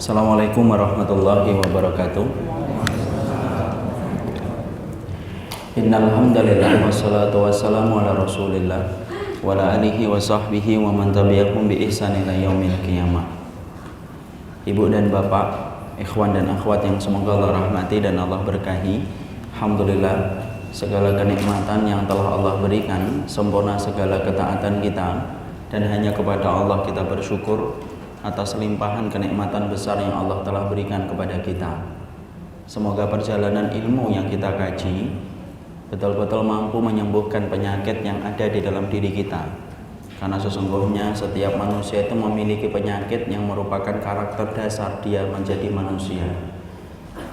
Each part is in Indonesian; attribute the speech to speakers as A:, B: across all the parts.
A: Assalamualaikum warahmatullahi wabarakatuh. Innal hamdalillah wassalatu wassalamu ala Rasulillah wa ala alihi wa sahbihi wa man tabi'ahum bi ihsan ila yaumil qiyamah. Ibu dan bapak, ikhwan dan akhwat yang semoga Allah rahmati dan Allah berkahi. Alhamdulillah, segala kenikmatan yang telah Allah berikan, sempurna segala ketaatan kita, dan hanya kepada Allah kita bersyukur atas limpahan kenikmatan besar yang Allah telah berikan kepada kita. Semoga perjalanan ilmu yang kita kaji betul-betul mampu menyembuhkan penyakit yang ada di dalam diri kita. Karena sesungguhnya setiap manusia itu memiliki penyakit yang merupakan karakter dasar dia menjadi manusia.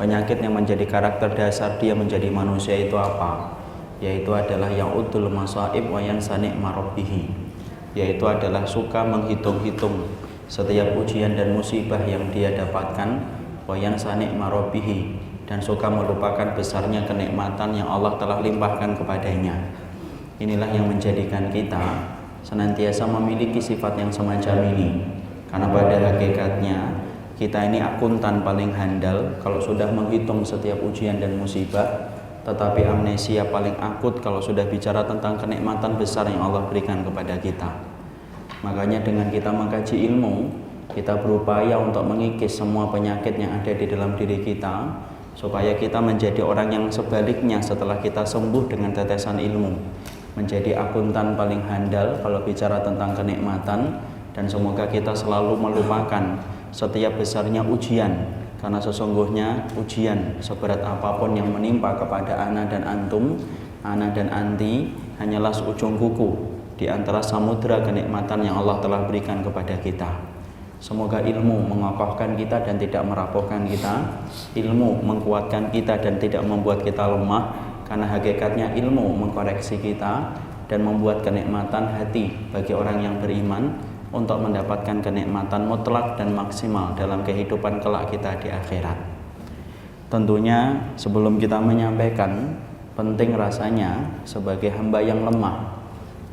A: Penyakit yang menjadi karakter dasar dia menjadi manusia itu apa? Yaitu adalah ya'udul masaib wa yansani' marabbihi, yaitu adalah suka menghitung-hitung setiap ujian dan musibah yang dia dapatkan, wa yansani' marabbihi, dan suka melupakan besarnya kenikmatan yang Allah telah limpahkan kepadanya. Inilah yang menjadikan kita senantiasa memiliki sifat yang semacam ini. Karena pada hakikatnya kita ini akuntan paling handal kalau sudah menghitung setiap ujian dan musibah, tetapi amnesia paling akut kalau sudah bicara tentang kenikmatan besar yang Allah berikan kepada kita. Makanya dengan kita mengkaji ilmu, kita berupaya untuk mengikis semua penyakit yang ada di dalam diri kita, supaya kita menjadi orang yang sebaliknya setelah kita sembuh dengan tetesan ilmu, menjadi akuntan paling handal kalau bicara tentang kenikmatan. Dan semoga kita selalu melupakan setiap besarnya ujian, karena sesungguhnya ujian seberat apapun yang menimpa kepada ana dan antum, ana dan anti, hanyalah seujung kuku di antara samudra kenikmatan yang Allah telah berikan kepada kita. Semoga ilmu mengokohkan kita dan tidak merapuhkan kita, ilmu menguatkan kita dan tidak membuat kita lemah, karena hakikatnya ilmu mengkoreksi kita dan membuat kenikmatan hati bagi orang yang beriman untuk mendapatkan kenikmatan mutlak dan maksimal dalam kehidupan kelak kita di akhirat. Tentunya sebelum kita menyampaikan, penting rasanya sebagai hamba yang lemah,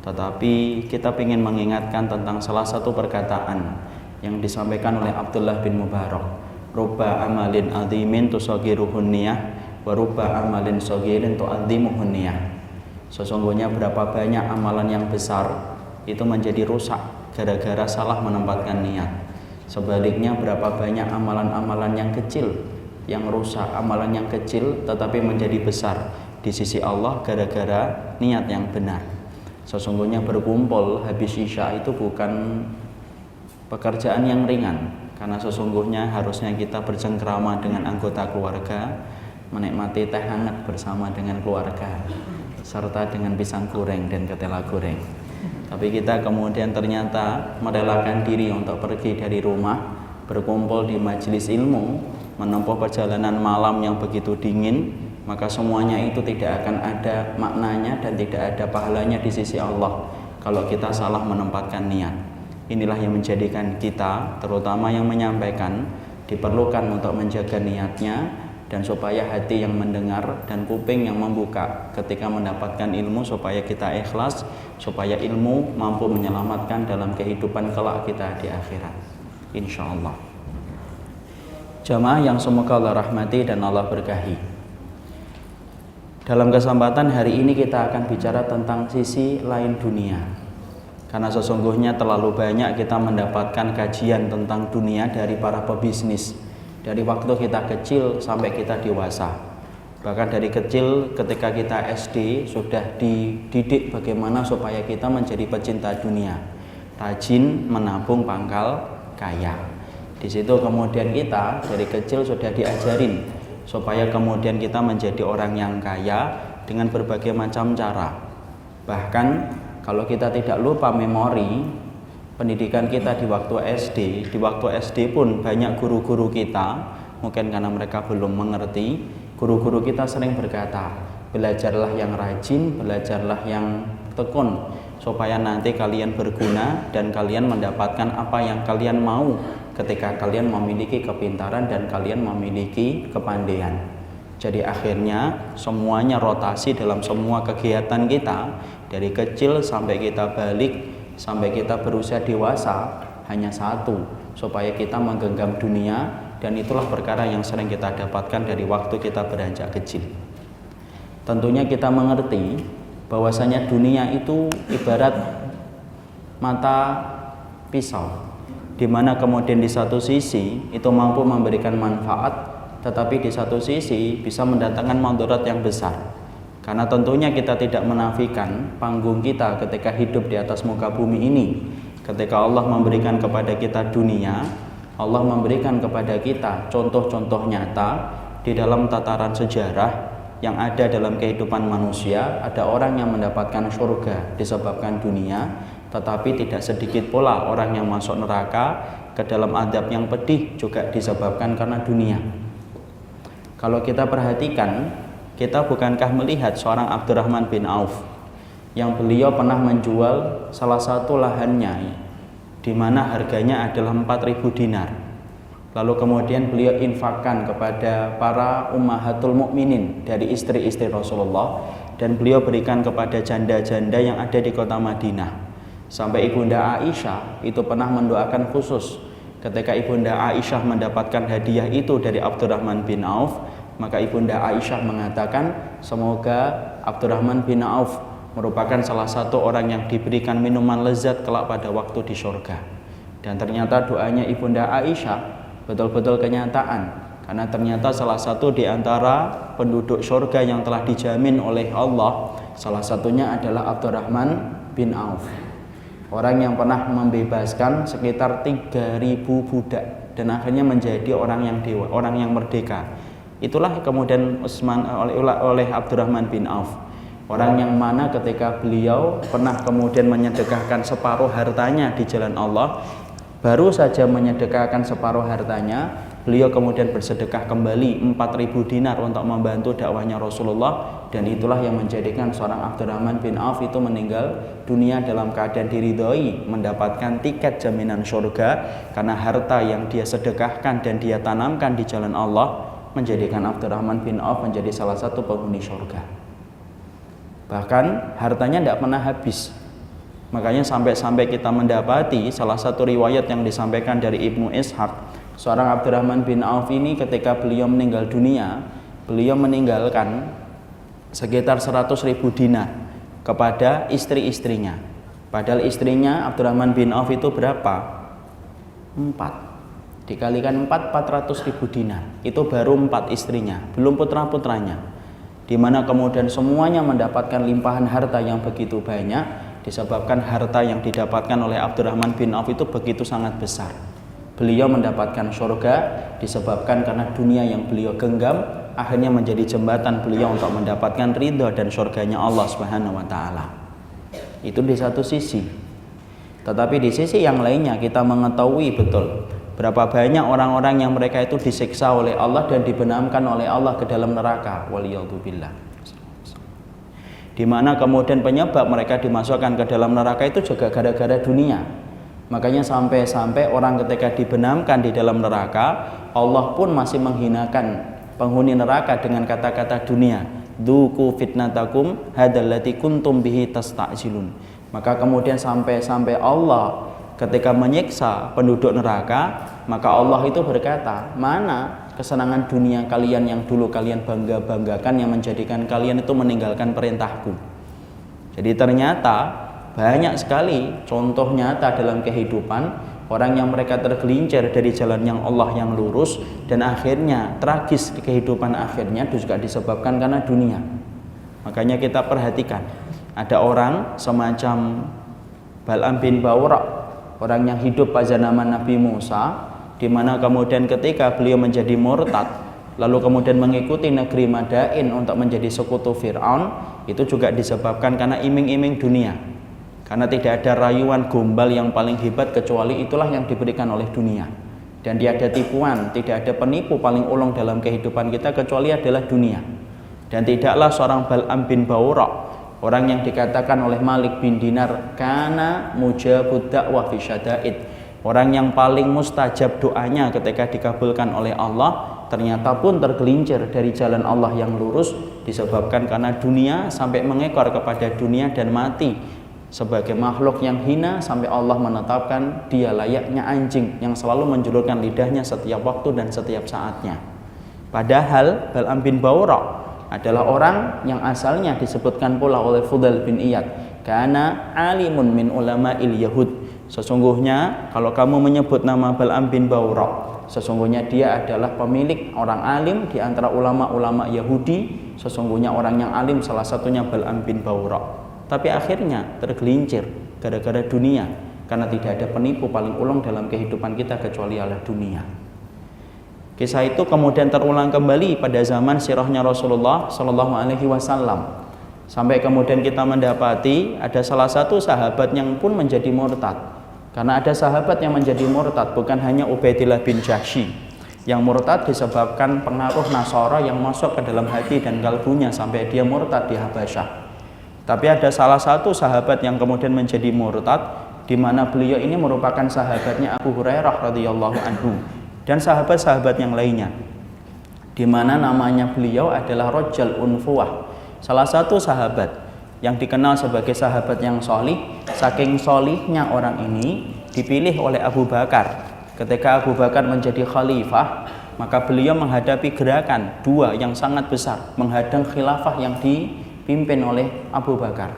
A: tetapi kita ingin mengingatkan tentang salah satu perkataan yang disampaikan oleh Abdullah bin Mubarak, rubba amalin azimin tusagiruhun niyah wa rubba amalin sagirin tu'adzimuhun niyah. Sesungguhnya berapa banyak amalan yang besar itu menjadi rusak gara-gara salah menempatkan niat. Sebaliknya berapa banyak amalan-amalan yang kecil yang rusak, amalan yang kecil tetapi menjadi besar di sisi Allah gara-gara niat yang benar. Sesungguhnya berkumpul habis isya itu bukan pekerjaan yang ringan, karena sesungguhnya harusnya kita bercengkrama dengan anggota keluarga, menikmati teh hangat bersama dengan keluarga, serta dengan pisang goreng dan ketela goreng. Tapi kita kemudian ternyata merelakan diri untuk pergi dari rumah, berkumpul di majelis ilmu, menempuh perjalanan malam yang begitu dingin, maka semuanya itu tidak akan ada maknanya dan tidak ada pahalanya di sisi Allah kalau kita salah menempatkan niat. Inilah yang menjadikan kita, terutama yang menyampaikan, diperlukan untuk menjaga niatnya, dan supaya hati yang mendengar dan kuping yang membuka ketika mendapatkan ilmu, supaya kita ikhlas, supaya ilmu mampu menyelamatkan dalam kehidupan kelak kita di akhirat, insyaallah. Jamaah yang semoga Allah rahmati dan Allah berkahi, dalam kesempatan hari ini kita akan bicara tentang sisi lain dunia. Karena sesungguhnya terlalu banyak kita mendapatkan kajian tentang dunia dari para pebisnis, dari waktu kita kecil sampai kita dewasa. Bahkan dari kecil ketika kita SD sudah dididik bagaimana supaya kita menjadi pecinta dunia, rajin menabung pangkal kaya. Di situ kemudian kita dari kecil sudah diajarin supaya kemudian kita menjadi orang yang kaya dengan berbagai macam cara. Bahkan kalau kita tidak lupa memori pendidikan kita di waktu SD pun banyak guru-guru kita, mungkin karena mereka belum mengerti, guru-guru kita sering berkata, belajarlah yang rajin, belajarlah yang tekun, supaya nanti kalian berguna dan kalian mendapatkan apa yang kalian mau ketika kalian memiliki kepintaran dan kalian memiliki kepandaian. Jadi akhirnya semuanya rotasi dalam semua kegiatan kita, dari kecil sampai kita balik, sampai kita berusia dewasa, hanya satu, supaya kita menggenggam dunia dan itulah perkara yang sering kita dapatkan dari waktu kita beranjak kecil. Tentunya kita mengerti bahwasanya dunia itu ibarat mata pisau, di mana kemudian di satu sisi itu mampu memberikan manfaat, tetapi di satu sisi bisa mendatangkan mudarat yang besar. Karena tentunya kita tidak menafikan panggung kita ketika hidup di atas muka bumi ini. Ketika Allah memberikan kepada kita dunia, Allah memberikan kepada kita contoh-contoh nyata di dalam tataran sejarah yang ada dalam kehidupan manusia. Ada orang yang mendapatkan surga disebabkan dunia, tetapi tidak sedikit pula orang yang masuk neraka ke dalam azab yang pedih juga disebabkan karena dunia. Kalau kita perhatikan, kita bukankah melihat seorang Abdurrahman bin Auf yang beliau pernah menjual salah satu lahannya di mana harganya adalah 4.000 dinar. Lalu kemudian beliau infakkan kepada para ummahatul mukminin dari istri-istri Rasulullah, dan beliau berikan kepada janda-janda yang ada di kota Madinah. Sampai Ibunda Aisyah itu pernah mendoakan khusus ketika Ibunda Aisyah mendapatkan hadiah itu dari Abdurrahman bin Auf, maka Ibunda Aisyah mengatakan semoga Abdurrahman bin Auf merupakan salah satu orang yang diberikan minuman lezat kelak pada waktu di surga. Dan ternyata doanya Ibunda Aisyah betul-betul kenyataan, karena ternyata salah satu di antara penduduk surga yang telah dijamin oleh Allah, salah satunya adalah Abdurrahman bin Auf, orang yang pernah membebaskan sekitar 3.000 budak dan akhirnya menjadi orang yang merdeka. Itulah kemudian oleh Abdurrahman bin Auf, orang yang mana ketika beliau pernah kemudian menyedekahkan separuh hartanya di jalan Allah, baru saja menyedekahkan separuh hartanya, beliau kemudian bersedekah kembali 4.000 dinar untuk membantu dakwahnya Rasulullah. Dan itulah yang menjadikan seorang Abdurrahman bin Auf itu meninggal dunia dalam keadaan diridhoi, mendapatkan tiket jaminan surga, karena harta yang dia sedekahkan dan dia tanamkan di jalan Allah menjadikan Abdurrahman bin Auf menjadi salah satu penghuni surga. Bahkan hartanya tidak pernah habis. Makanya sampai-sampai kita mendapati salah satu riwayat yang disampaikan dari Ibnu Ishaq, seorang Abdurrahman bin Auf ini ketika beliau meninggal dunia, beliau meninggalkan sekitar 100.000 dinar kepada istri-istrinya. Padahal istrinya Abdurrahman bin Auf itu berapa? 4. Dikalikan 400.000 dinar, itu baru 4 istrinya, belum putra-putranya, dimana kemudian semuanya mendapatkan limpahan harta yang begitu banyak disebabkan harta yang didapatkan oleh Abdurrahman bin Auf itu begitu sangat besar. Beliau mendapatkan surga disebabkan karena dunia yang beliau genggam akhirnya menjadi jembatan beliau untuk mendapatkan ridho dan surganya Allah Subhanahu wa taala. Itu di satu sisi. Tetapi di sisi yang lainnya kita mengetahui betul berapa banyak orang-orang yang mereka itu disiksa oleh Allah dan dibenamkan oleh Allah ke dalam neraka, waliyadzubillah. Di mana kemudian penyebab mereka dimasukkan ke dalam neraka itu juga gara-gara dunia. Makanya sampai-sampai orang ketika dibenamkan di dalam neraka, Allah pun masih menghinakan penghuni neraka dengan kata-kata dunia. Dzuqu fitnatakum hadzallati kuntum bihi tasta'jilun. Maka kemudian sampai-sampai Allah ketika menyiksa penduduk neraka, maka Allah itu berkata, mana kesenangan dunia kalian yang dulu kalian bangga-banggakan, yang menjadikan kalian itu meninggalkan perintahku. Jadi ternyata banyak sekali contoh nyata dalam kehidupan orang yang mereka tergelincir dari jalan yang Allah yang lurus, dan akhirnya tragis di kehidupan akhirnya juga disebabkan karena dunia. Makanya kita perhatikan, ada orang semacam Bal'am bin Bawra, orang yang hidup pada zaman Nabi Musa, di mana kemudian ketika beliau menjadi murtad, lalu kemudian mengikuti negeri Madain untuk menjadi sekutu Fir'aun, itu juga disebabkan karena iming-iming dunia. Karena tidak ada rayuan gombal yang paling hebat kecuali itulah yang diberikan oleh dunia. Dan tiada tipuan, tidak ada penipu paling ulung dalam kehidupan kita kecuali adalah dunia. Dan tidaklah seorang Bal'am bin Bawra, orang yang dikatakan oleh Malik bin Dinar, kana mujabud da'wah fi syada'id, orang yang paling mustajab doanya ketika dikabulkan oleh Allah, ternyata pun tergelincir dari jalan Allah yang lurus disebabkan karena dunia, sampai mengekor kepada dunia dan mati sebagai makhluk yang hina sampai Allah menetapkan dia layaknya anjing yang selalu menjulurkan lidahnya setiap waktu dan setiap saatnya. Padahal Bal'am bin Bawra adalah orang yang asalnya disebutkan pula oleh Fudail bin Iyad, kana alimun min ulama'il Yahud. Sesungguhnya kalau kamu menyebut nama Bal'am bin Bawra, sesungguhnya dia adalah pemilik orang alim di antara ulama-ulama Yahudi. Sesungguhnya orang yang alim salah satunya Bal'am bin Bawra. Tapi akhirnya tergelincir gara-gara dunia, karena tidak ada penipu paling ulung dalam kehidupan kita kecuali Allah dunia. Kisah itu kemudian terulang kembali pada zaman sirahnya Rasulullah Shallallahu Alaihi Wasallam, sampai kemudian kita mendapati ada salah satu sahabat yang pun menjadi murtad. Karena ada sahabat yang menjadi murtad, bukan hanya Ubaidillah bin Jahsy yang murtad disebabkan pengaruh Nasara yang masuk ke dalam hati dan kalbunya sampai dia murtad di Habasyah. Tapi ada salah satu sahabat yang kemudian menjadi murtad, di mana beliau ini merupakan sahabatnya Abu Hurairah radhiyallahu anhu dan sahabat-sahabat yang lainnya, di mana namanya beliau adalah Rajal Unfuwah, salah satu sahabat yang dikenal sebagai sahabat yang solih. Saking solihnya orang ini dipilih oleh Abu Bakar. Ketika Abu Bakar menjadi khalifah, maka beliau menghadapi gerakan dua yang sangat besar, menghadang khilafah yang dipimpin oleh Abu Bakar.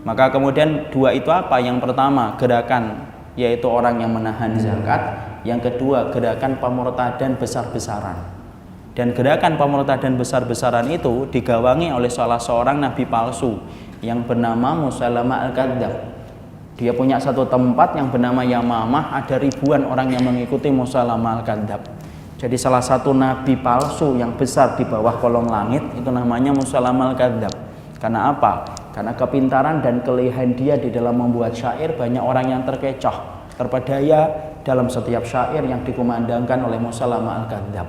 A: Maka kemudian dua itu apa? Yang pertama gerakan yaitu orang yang menahan zakat, yang kedua gerakan pemurtadan besar-besaran. Dan gerakan pemurtadan besar-besaran itu digawangi oleh salah seorang nabi palsu yang bernama Musailamah al-Kadzdzab. Dia punya satu tempat yang bernama Yamamah, ada ribuan orang yang mengikuti Musailamah al-Kadzdzab. Jadi salah satu nabi palsu yang besar di bawah kolong langit itu namanya Musailamah al-Kadzdzab. Karena apa? Karena kepintaran dan kelihayan dia di dalam membuat syair, banyak orang yang terkecoh, terpedaya dalam setiap syair yang dikumandangkan oleh Musailamah al-Kadzdzab.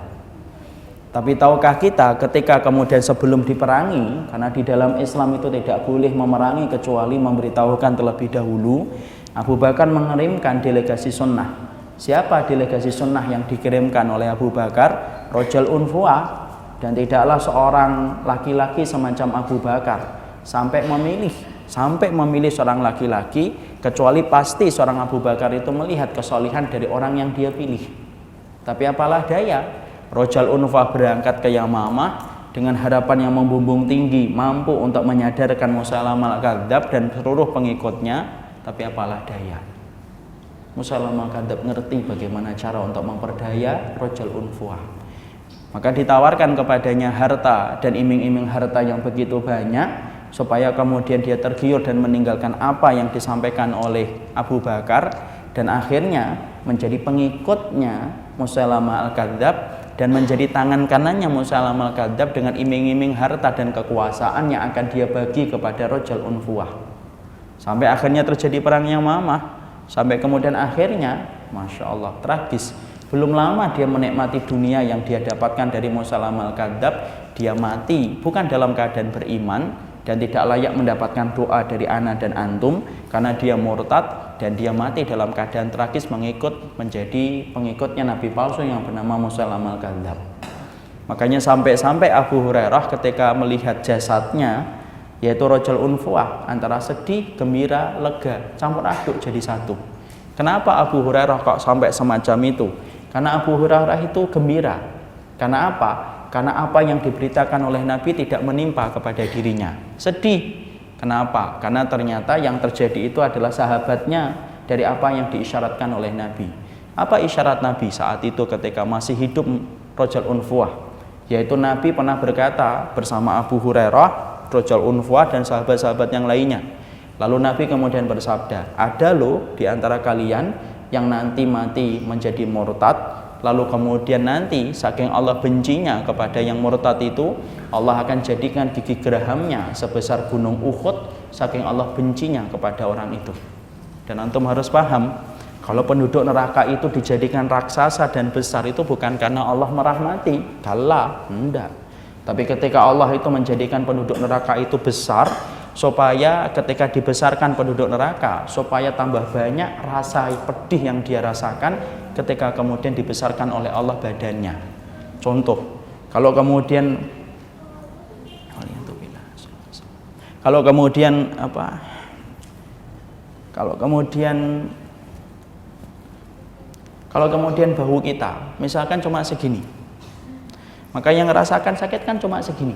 A: Tapi tahukah kita ketika kemudian sebelum diperangi, karena di dalam Islam itu tidak boleh memerangi kecuali memberitahukan terlebih dahulu, Abu Bakar mengirimkan delegasi sunnah. Siapa delegasi sunnah yang dikirimkan oleh Abu Bakar? Rajal Unfuwah. Dan tidaklah seorang laki-laki semacam Abu Bakar sampai memilih seorang laki-laki, kecuali pasti seorang Abu Bakar itu melihat kesolihan dari orang yang dia pilih. Tapi apalah daya, Rajal Unfuwah berangkat ke Yamamah dengan harapan yang membumbung tinggi, mampu untuk menyadarkan Musailamah al-Kadzdzab dan seluruh pengikutnya. Tapi apalah daya, Musailamah al-Kadzdzab ngerti bagaimana cara untuk memperdaya Rajal Unfuwah. Maka ditawarkan kepadanya harta dan iming-iming harta yang begitu banyak, supaya kemudian dia tergiur dan meninggalkan apa yang disampaikan oleh Abu Bakar, dan akhirnya menjadi pengikutnya Musailamah al-Kadzdzab dan menjadi tangan kanannya Musailamah al-Kadzdzab dengan iming-iming harta dan kekuasaan yang akan dia bagi kepada Rajal Unfuwah. Sampai akhirnya terjadi perang Yamamah, sampai kemudian akhirnya Masya Allah tragis, belum lama dia menikmati dunia yang dia dapatkan dari Musailamah al-Kadzdzab, dia mati bukan dalam keadaan beriman dan tidak layak mendapatkan doa dari ana dan antum karena dia murtad, dan dia mati dalam keadaan tragis menjadi pengikutnya nabi palsu yang bernama Musailamah al-Kadzdzab. Makanya sampai-sampai Abu Hurairah ketika melihat jasadnya, yaitu Rajal Unfuwah, antara sedih, gembira, lega, campur aduk jadi satu. Kenapa Abu Hurairah kok sampai semacam itu? Karena Abu Hurairah itu gembira. Karena apa? Karena apa yang diberitakan oleh Nabi tidak menimpa kepada dirinya. Sedih. Kenapa? Karena ternyata yang terjadi itu adalah sahabatnya dari apa yang diisyaratkan oleh Nabi. Apa isyarat Nabi saat itu ketika masih hidup Rajal Unfuwah? Yaitu Nabi pernah berkata bersama Abu Hurairah, Rajal Unfuwah dan sahabat-sahabat yang lainnya. Lalu Nabi kemudian bersabda, ada loh di antara kalian yang nanti mati menjadi murtad, lalu kemudian nanti saking Allah bencinya kepada yang murtad itu, Allah akan jadikan gigi gerahamnya sebesar gunung Uhud, saking Allah bencinya kepada orang itu. Dan antum harus paham, kalau penduduk neraka itu dijadikan raksasa dan besar itu bukan karena Allah merahmati, kala, enggak. Tapi ketika Allah itu menjadikan penduduk neraka itu besar, supaya ketika dibesarkan penduduk neraka, supaya tambah banyak rasa pedih yang dia rasakan ketika kemudian dibesarkan oleh Allah badannya. Contoh, kalau kemudian Kalau kemudian bahu kita misalkan cuma segini, maka yang ngerasakan sakit kan cuma segini.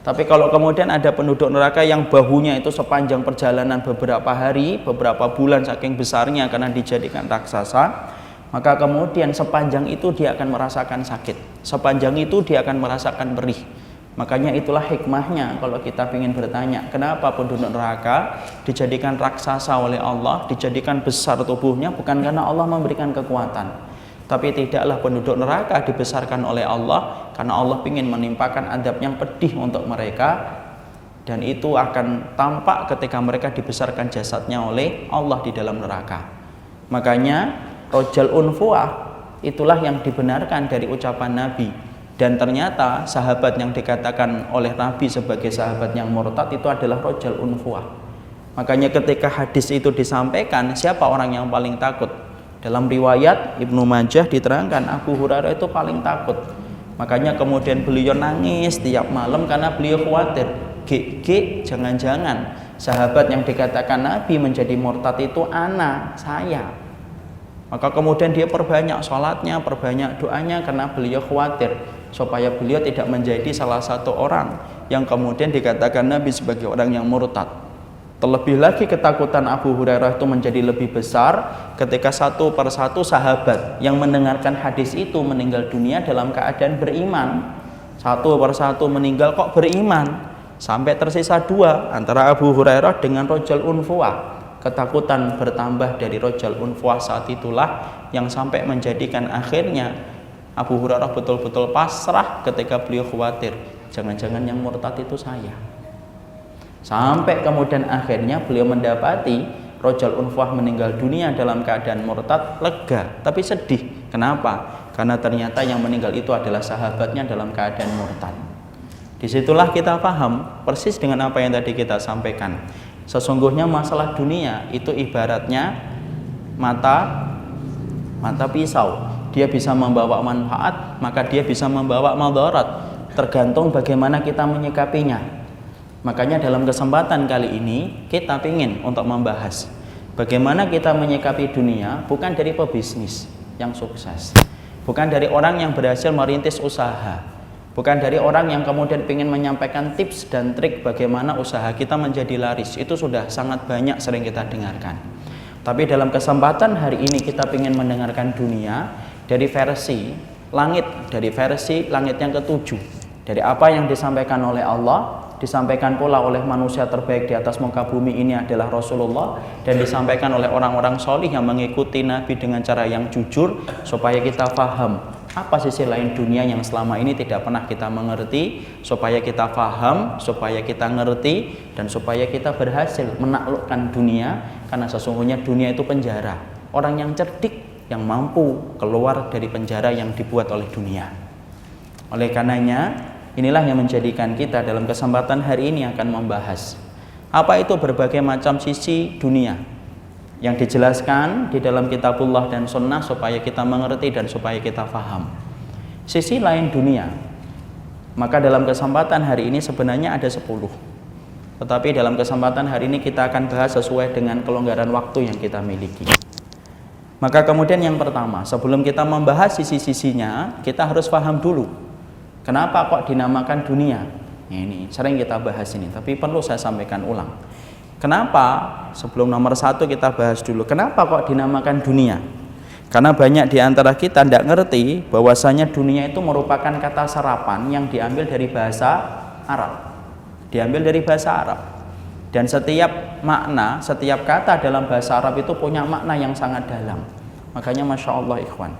A: Tapi kalau kemudian ada penduduk neraka yang bahunya itu sepanjang perjalanan beberapa hari, beberapa bulan saking besarnya karena dijadikan raksasa, maka kemudian sepanjang itu dia akan merasakan sakit, sepanjang itu dia akan merasakan perih. Makanya itulah hikmahnya kalau kita ingin bertanya, kenapa penduduk neraka dijadikan raksasa oleh Allah, dijadikan besar tubuhnya, bukan karena Allah memberikan kekuatan, tapi tidaklah penduduk neraka dibesarkan oleh Allah karena Allah ingin menimpakan adab yang pedih untuk mereka, dan itu akan tampak ketika mereka dibesarkan jasadnya oleh Allah di dalam neraka. Makanya rojal unfuah itulah yang dibenarkan dari ucapan Nabi. Dan ternyata sahabat yang dikatakan oleh Nabi sebagai sahabat yang murtad itu adalah rojal unfuah. Makanya ketika hadis itu disampaikan, siapa orang yang paling takut? Dalam riwayat Ibnu Majah diterangkan Abu Hurairah itu paling takut. Makanya kemudian beliau nangis tiap malam karena beliau khawatir, jangan-jangan sahabat yang dikatakan Nabi menjadi murtad itu anak saya. Maka kemudian dia perbanyak sholatnya, perbanyak doanya karena beliau khawatir supaya beliau tidak menjadi salah satu orang yang kemudian dikatakan Nabi sebagai orang yang murtad. Terlebih lagi ketakutan Abu Hurairah itu menjadi lebih besar ketika satu persatu sahabat yang mendengarkan hadis itu meninggal dunia dalam keadaan beriman. Satu persatu meninggal kok beriman, sampai tersisa dua antara Abu Hurairah dengan rojal unfuah. Ketakutan bertambah dari rojal unfuah saat itulah yang sampai menjadikan akhirnya Abu Hurairah betul-betul pasrah ketika beliau khawatir, jangan-jangan yang murtad itu saya. Sampai kemudian akhirnya beliau mendapati rojal unfuah meninggal dunia dalam keadaan murtad, lega tapi sedih. Kenapa? Karena ternyata yang meninggal itu adalah sahabatnya dalam keadaan murtad. Disitulah kita paham persis dengan apa yang tadi kita sampaikan. Sesungguhnya masalah dunia itu ibaratnya mata pisau. Dia bisa membawa manfaat, maka dia bisa membawa madarat, tergantung bagaimana kita menyikapinya. Makanya dalam kesempatan kali ini kita ingin untuk membahas bagaimana kita menyikapi dunia, bukan dari pebisnis yang sukses, bukan dari orang yang berhasil merintis usaha, bukan dari orang yang kemudian ingin menyampaikan tips dan trik bagaimana usaha kita menjadi laris. Itu sudah sangat banyak sering kita dengarkan. Tapi dalam kesempatan hari ini kita ingin mendengarkan dunia dari versi langit yang ketujuh, dari apa yang disampaikan oleh Allah, disampaikan pula oleh manusia terbaik di atas muka bumi ini adalah Rasulullah, dan disampaikan oleh orang-orang solih yang mengikuti Nabi dengan cara yang jujur, supaya kita paham apa sisi lain dunia yang selama ini tidak pernah kita mengerti, supaya kita paham, supaya kita ngerti, dan supaya kita berhasil menaklukkan dunia. Karena sesungguhnya dunia itu penjara. Orang yang cerdik yang mampu keluar dari penjara yang dibuat oleh dunia. Oleh karenanya inilah yang menjadikan kita dalam kesempatan hari ini akan membahas apa itu berbagai macam sisi dunia yang dijelaskan di dalam kitabullah dan sunnah supaya kita mengerti dan supaya kita paham sisi lain dunia. Maka dalam kesempatan hari ini sebenarnya ada 10, tetapi dalam kesempatan hari ini kita akan bahas sesuai dengan kelonggaran waktu yang kita miliki. Maka kemudian yang pertama, sebelum kita membahas sisi-sisinya, kita harus paham dulu kenapa kok dinamakan dunia. Ini sering kita bahas ini, tapi perlu saya sampaikan ulang. Kenapa? Sebelum nomor satu kita bahas dulu, kenapa kok dinamakan dunia? Karena banyak di antara kita tidak ngerti bahwasanya dunia itu merupakan kata serapan yang diambil dari bahasa Arab. Dan setiap makna, setiap kata dalam bahasa Arab itu punya makna yang sangat dalam. Makanya Masya Allah ikhwan,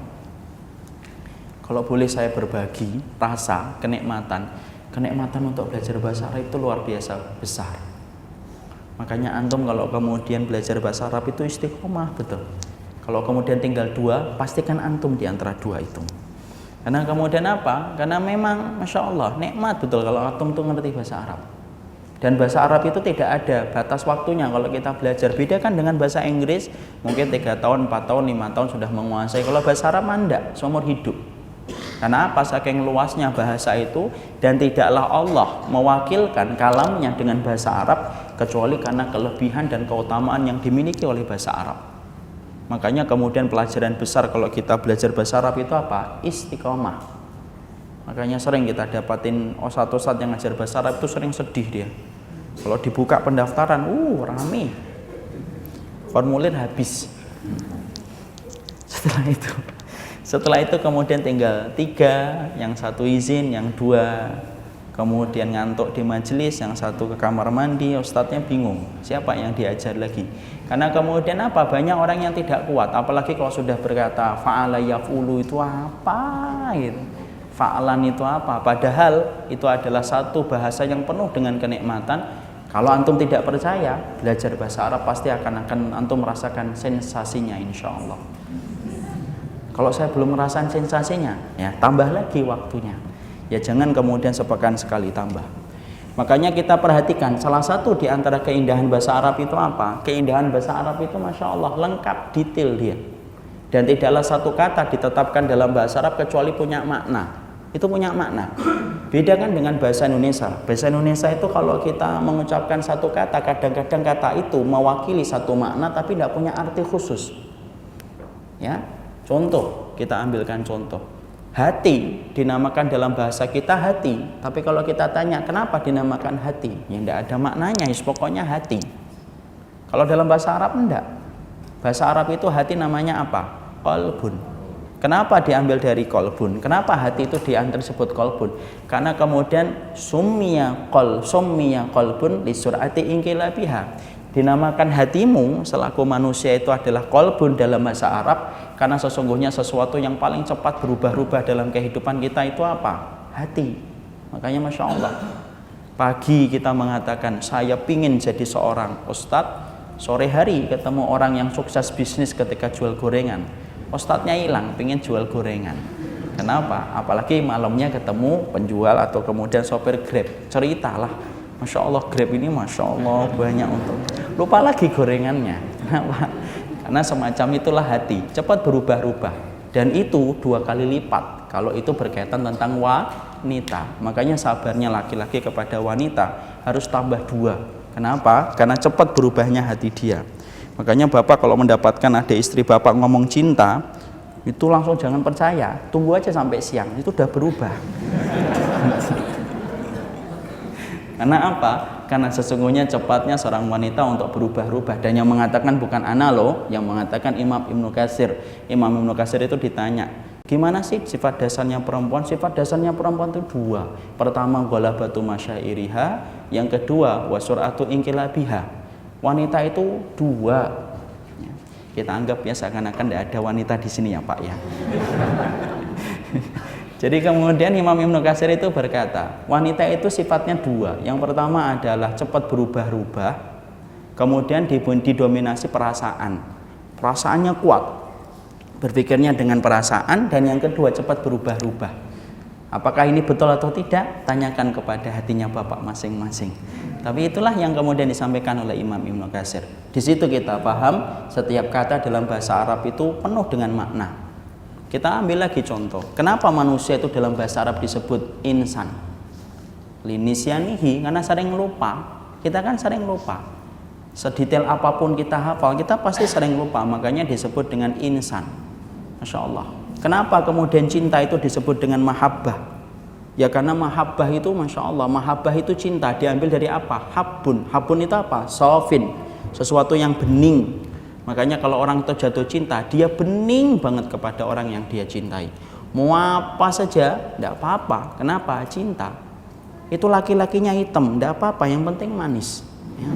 A: kalau boleh saya berbagi rasa kenikmatan untuk belajar bahasa Arab itu luar biasa besar. Makanya antum kalau kemudian belajar bahasa Arab itu istiqomah betul. Kalau kemudian tinggal 2, pastikan antum di antara 2 itu. Karena kemudian apa? Karena memang Masya Allah nikmat betul kalau antum tuh ngerti bahasa Arab. Dan bahasa Arab itu tidak ada batas waktunya kalau kita belajar. Beda kan dengan bahasa Inggris, mungkin 3 tahun, 4 tahun, 5 tahun sudah menguasai. Kalau bahasa Arab enggak, seumur hidup. Karena apa? Saking luasnya bahasa itu, dan tidaklah Allah mewakilkan kalamnya dengan bahasa Arab kecuali karena kelebihan dan keutamaan yang dimiliki oleh bahasa Arab. Makanya kemudian pelajaran besar kalau kita belajar bahasa Arab itu apa? Istiqomah. Makanya sering kita dapatin ustadz yang ngajar bahasa Arab itu sering sedih dia. Kalau dibuka pendaftaran, rame. Formulir habis. Setelah itu kemudian tinggal 3, yang 1 izin, yang 2 kemudian ngantuk di majelis, yang 1 ke kamar mandi. Ustadznya bingung siapa yang diajar lagi, karena kemudian apa, banyak orang yang tidak kuat, apalagi kalau sudah berkata fa'ala yaf'ulu itu apa gitu, fa'alan itu apa, padahal itu adalah satu bahasa yang penuh dengan kenikmatan. Kalau antum tidak percaya, belajar bahasa Arab pasti akan antum merasakan sensasinya insya Allah. Kalau saya belum merasakan sensasinya, ya tambah lagi waktunya. Ya jangan kemudian sepekan sekali tambah. Makanya kita perhatikan salah satu di antara keindahan bahasa Arab itu apa? Keindahan bahasa Arab itu Masya Allah lengkap, detail dia. Dan tidaklah satu kata ditetapkan dalam bahasa Arab kecuali punya makna. Itu punya makna. Beda kan dengan bahasa Indonesia. Bahasa Indonesia itu kalau kita mengucapkan satu kata, kadang-kadang kata itu mewakili satu makna tapi tidak punya arti khusus. Ya. Contoh, kita ambilkan contoh. Hati dinamakan dalam bahasa kita hati, tapi kalau kita tanya kenapa dinamakan hati, ya tidak ada maknanya, pokoknya hati. Kalau dalam bahasa Arab enggak. Bahasa Arab itu hati namanya apa? Qalbun. Kenapa diambil dari qalbun? Kenapa hati itu disebut qalbun? Karena kemudian summiya qalbun li sur'ati inqilabiha. Dinamakan hatimu selaku manusia itu adalah qalbun dalam bahasa Arab karena sesungguhnya sesuatu yang paling cepat berubah-ubah dalam kehidupan kita itu apa? Hati. Makanya Masya Allah, pagi kita mengatakan saya pingin jadi seorang ustadz, sore hari ketemu orang yang sukses bisnis ketika jual gorengan, ustadznya hilang, pingin jual gorengan. Kenapa? Apalagi malamnya ketemu penjual atau kemudian sopir Grab, ceritalah, Masya Allah Grab ini Masya Allah banyak untuk, lupa lagi gorengannya. Kenapa? Karena semacam itulah hati, cepat berubah-ubah, dan itu 2 kali lipat kalau itu berkaitan tentang wanita. Makanya sabarnya laki-laki kepada wanita harus tambah 2. Kenapa? Karena cepat berubahnya hati dia. Makanya bapak kalau mendapatkan ada istri bapak ngomong cinta, itu langsung jangan percaya, tunggu aja sampai siang, itu udah berubah. Karena apa? Karena sesungguhnya cepatnya seorang wanita untuk berubah-ubah. Dan yang mengatakan bukan ana loh, yang mengatakan Imam Ibnu Katsir. Imam Ibnu Katsir itu ditanya, gimana sih sifat dasarnya perempuan? Sifat dasarnya perempuan itu 2. Pertama ghalabatu masyairiha, yang kedua wasur'atu inqilabiha. Wanita itu 2. Kita anggap ya seakan-akan tidak ada wanita di sini ya Pak ya. Jadi kemudian Imam Ibnu Katsir itu berkata, wanita itu sifatnya 2. Yang pertama adalah cepat berubah-ubah, kemudian didominasi perasaan. Perasaannya kuat, berpikirnya dengan perasaan, dan yang kedua cepat berubah-ubah. Apakah ini betul atau tidak? Tanyakan kepada hatinya bapak masing-masing. Tapi itulah yang kemudian disampaikan oleh Imam Ibnu Katsir. Di situ kita paham setiap kata dalam bahasa Arab itu penuh dengan makna. Kita ambil lagi contoh, kenapa manusia itu dalam bahasa Arab disebut insan? Linisyanihi, karena sering lupa. Kita kan sering lupa. Sedetail apapun kita hafal, kita pasti sering lupa. Makanya disebut dengan insan. Masya Allah. Kenapa kemudian cinta itu disebut dengan mahabbah? Ya karena mahabbah itu Masya Allah, mahabbah itu cinta. Diambil dari apa? Habbun. Habbun itu apa? Sofin. Sesuatu yang bening. Makanya kalau orang itu jatuh cinta, dia bening banget kepada orang yang dia cintai. Mau apa saja, tidak apa-apa. Kenapa? Cinta. Itu laki-lakinya hitam, tidak apa-apa. Yang penting manis. Ya.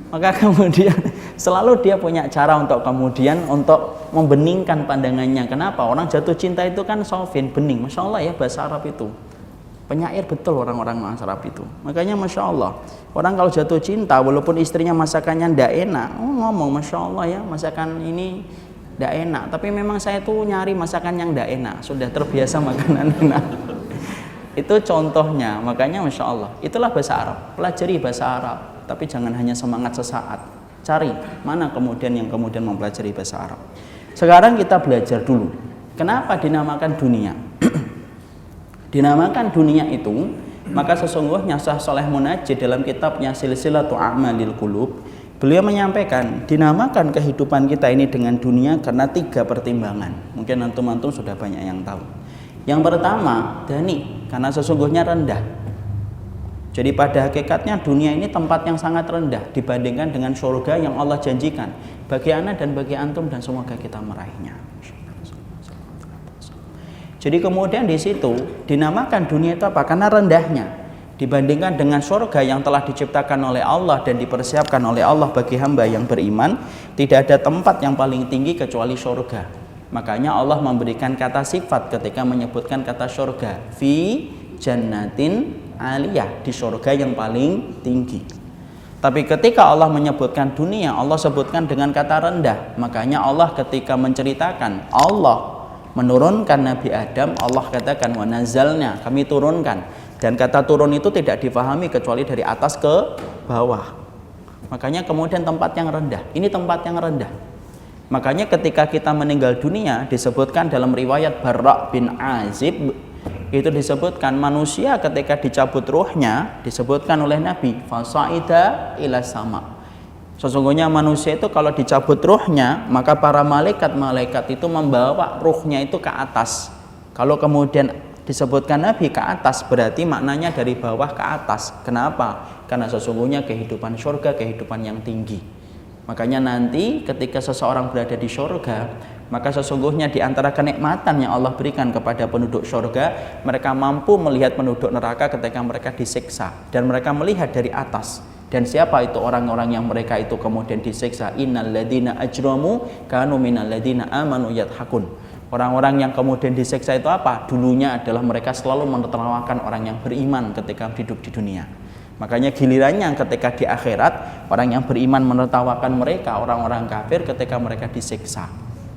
A: Maka kemudian selalu dia punya cara untuk kemudian untuk membeningkan pandangannya. Kenapa? Orang jatuh cinta itu kan sofin, bening. Masya Allah ya bahasa Arab itu. Penyair betul orang-orang Arab itu. Makanya Masya Allah, orang kalau jatuh cinta walaupun istrinya masakannya tidak enak, ngomong Masya Allah ya masakan ini tidak enak, tapi memang saya tuh nyari masakan yang tidak enak, sudah terbiasa makanan enak. Itu contohnya. Makanya Masya Allah, itulah bahasa Arab. Pelajari bahasa Arab, tapi jangan hanya semangat sesaat. Cari mana kemudian yang kemudian mempelajari bahasa Arab. Sekarang kita belajar dulu. Kenapa dinamakan dunia? Dinamakan dunia itu, maka sesungguhnya Syekh Shaleh Munajjid dalam kitabnya Silsilatu A'malil Qulub, beliau menyampaikan dinamakan kehidupan kita ini dengan dunia karena 3 pertimbangan. Mungkin antum-antum sudah banyak yang tahu. Yang pertama, dani, karena sesungguhnya rendah. Jadi pada hakikatnya dunia ini tempat yang sangat rendah dibandingkan dengan surga yang Allah janjikan bagi ana dan bagi antum, dan semoga kita meraihnya. Jadi kemudian di situ dinamakan dunia itu apa? Karena rendahnya dibandingkan dengan surga yang telah diciptakan oleh Allah dan dipersiapkan oleh Allah bagi hamba yang beriman. Tidak ada tempat yang paling tinggi kecuali surga. Makanya Allah memberikan kata sifat ketika menyebutkan kata surga, fi jannatin aliyah, di surga yang paling tinggi. Tapi ketika Allah menyebutkan dunia, Allah sebutkan dengan kata rendah. Makanya Allah ketika menceritakan Allah menurunkan Nabi Adam, Allah katakan wa nazalna, kami turunkan. Dan kata turun itu tidak difahami kecuali dari atas ke bawah. Makanya kemudian tempat yang rendah. Ini tempat yang rendah. Makanya ketika kita meninggal dunia, disebutkan dalam riwayat Barra bin Azib, itu disebutkan manusia ketika dicabut ruhnya, disebutkan oleh Nabi fasaida ila sama. Sesungguhnya manusia itu kalau dicabut ruhnya, maka para malaikat itu membawa ruhnya itu ke atas. Kalau kemudian disebutkan Nabi ke atas, berarti maknanya dari bawah ke atas. Kenapa? Karena sesungguhnya kehidupan surga, kehidupan yang tinggi. Makanya nanti ketika seseorang berada di surga, maka sesungguhnya di antara kenikmatan yang Allah berikan kepada penduduk surga, mereka mampu melihat penduduk neraka ketika mereka disiksa, dan mereka melihat dari atas. Dan siapa itu orang-orang yang mereka itu kemudian disiksa? Innal ladzina ajramu kanu minal ladzina amanu yadhakun. Orang-orang yang kemudian disiksa itu apa? Dulunya adalah mereka selalu menertawakan orang yang beriman ketika hidup di dunia. Makanya gilirannya ketika di akhirat, orang yang beriman menertawakan mereka, orang-orang kafir ketika mereka disiksa.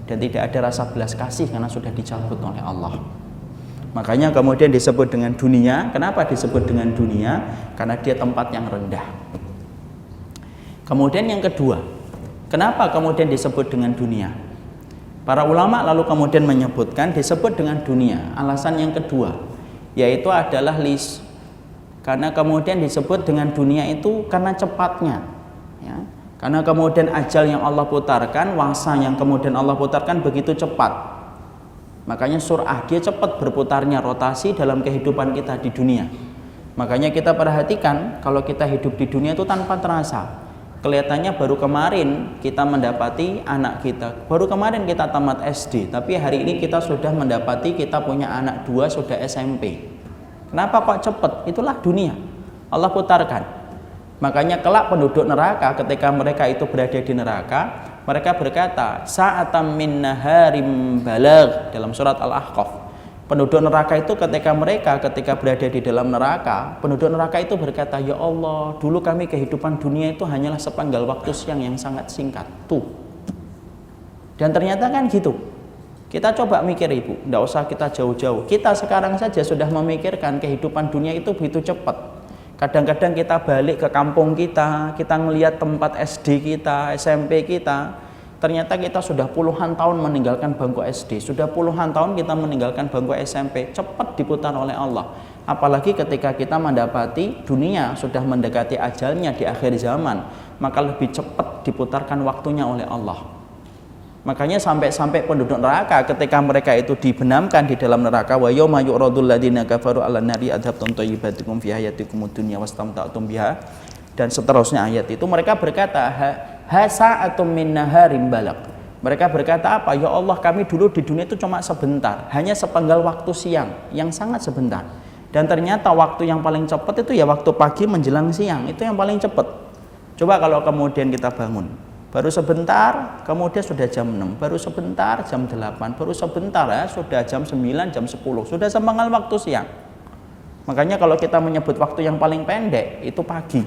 A: Dan tidak ada rasa belas kasih karena sudah dicabut oleh Allah. Makanya kemudian disebut dengan dunia. Kenapa disebut dengan dunia? Karena dia tempat yang rendah. Kemudian yang kedua, kenapa kemudian disebut dengan dunia? Para ulama lalu kemudian menyebutkan disebut dengan dunia. Alasan yang kedua, yaitu adalah karena kemudian disebut dengan dunia itu karena cepatnya, ya. Karena kemudian ajal yang Allah putarkan, wangsa yang kemudian Allah putarkan begitu cepat. Makanya surah, dia cepat berputarnya rotasi dalam kehidupan kita di dunia. Makanya kita perhatikan kalau kita hidup di dunia itu tanpa terasa. Kelihatannya baru kemarin kita mendapati anak kita, baru kemarin kita tamat SD, tapi hari ini kita sudah mendapati kita punya anak 2 sudah SMP. Kenapa kok cepat? Itulah dunia, Allah putarkan. Makanya kelak penduduk neraka ketika mereka itu berada di neraka, mereka berkata sa'atam min naharim balagh, dalam surat Al-Ahqaf. Penduduk neraka itu ketika berada di dalam neraka, penduduk neraka itu berkata, ya Allah, dulu kami kehidupan dunia itu hanyalah sepenggal waktu siang yang sangat singkat. Tuh. Dan ternyata kan gitu. Kita coba mikir ibu, tidak usah kita jauh-jauh. Kita sekarang saja sudah memikirkan kehidupan dunia itu begitu cepat. Kadang-kadang kita balik ke kampung kita ngelihat tempat SD kita, SMP kita. Ternyata kita sudah puluhan tahun meninggalkan bangku SD, sudah puluhan tahun kita meninggalkan bangku SMP, cepat diputar oleh Allah. Apalagi ketika kita mendapati dunia sudah mendekati ajalnya di akhir zaman, maka lebih cepat diputarkan waktunya oleh Allah. Makanya sampai penduduk neraka ketika mereka itu dibenamkan di dalam neraka, wa yauma yu'radul ladzina kafaru 'alan nari adhabtum thayyibatikum fi hayatikumud dunya wastamta'tum biha, dan seterusnya ayat itu, mereka berkata hasa'atum min naharim balagh. Mereka berkata apa? Ya Allah, kami dulu di dunia itu cuma sebentar, hanya sepenggal waktu siang yang sangat sebentar. Dan ternyata waktu yang paling cepat itu ya waktu pagi menjelang siang, itu yang paling cepat. Coba kalau kemudian kita bangun, baru sebentar, kemudian sudah jam 6, baru sebentar jam 8, baru sebentar ya sudah jam 9, jam 10, sudah sepenggal waktu siang. Makanya kalau kita menyebut waktu yang paling pendek itu pagi.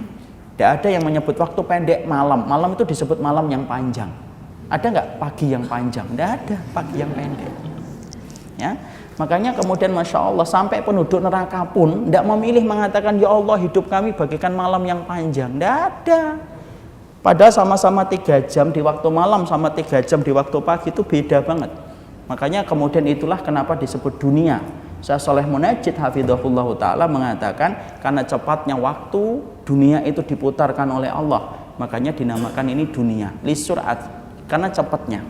A: Tidak ada yang menyebut waktu pendek malam. Malam itu disebut malam yang panjang. Ada nggak pagi yang panjang? Tidak ada pagi yang pendek. Ya, makanya kemudian masya Allah sampai penduduk neraka pun tidak memilih mengatakan ya Allah hidup kami bagaikan malam yang panjang. Tidak ada.
B: Padahal sama-sama 3 jam di waktu malam sama 3 jam di waktu pagi itu beda banget. Makanya kemudian itulah kenapa disebut dunia. Syekh Shalih Munajjid hafizahullah ta'ala mengatakan karena cepatnya waktu dunia itu diputarkan oleh Allah, makanya dinamakan ini dunia lisur'at, karena cepatnya.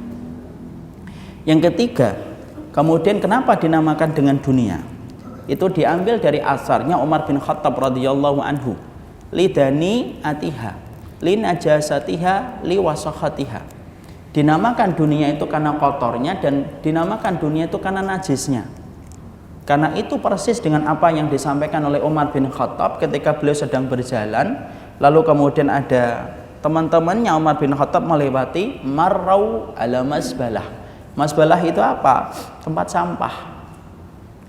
B: Yang ketiga, kemudian kenapa dinamakan dengan dunia? Itu diambil dari asarnya Umar bin Khattab radhiyallahu anhu, lidani atiha linajasatiha liwasakhatiha. Dinamakan dunia itu karena kotornya, dan dinamakan dunia itu karena najisnya. Karena itu persis dengan apa yang disampaikan oleh Umar bin Khattab ketika beliau sedang berjalan, lalu kemudian ada teman-temannya Umar bin Khattab melewati marrau ala masbalah. Masbalah itu apa? Tempat sampah.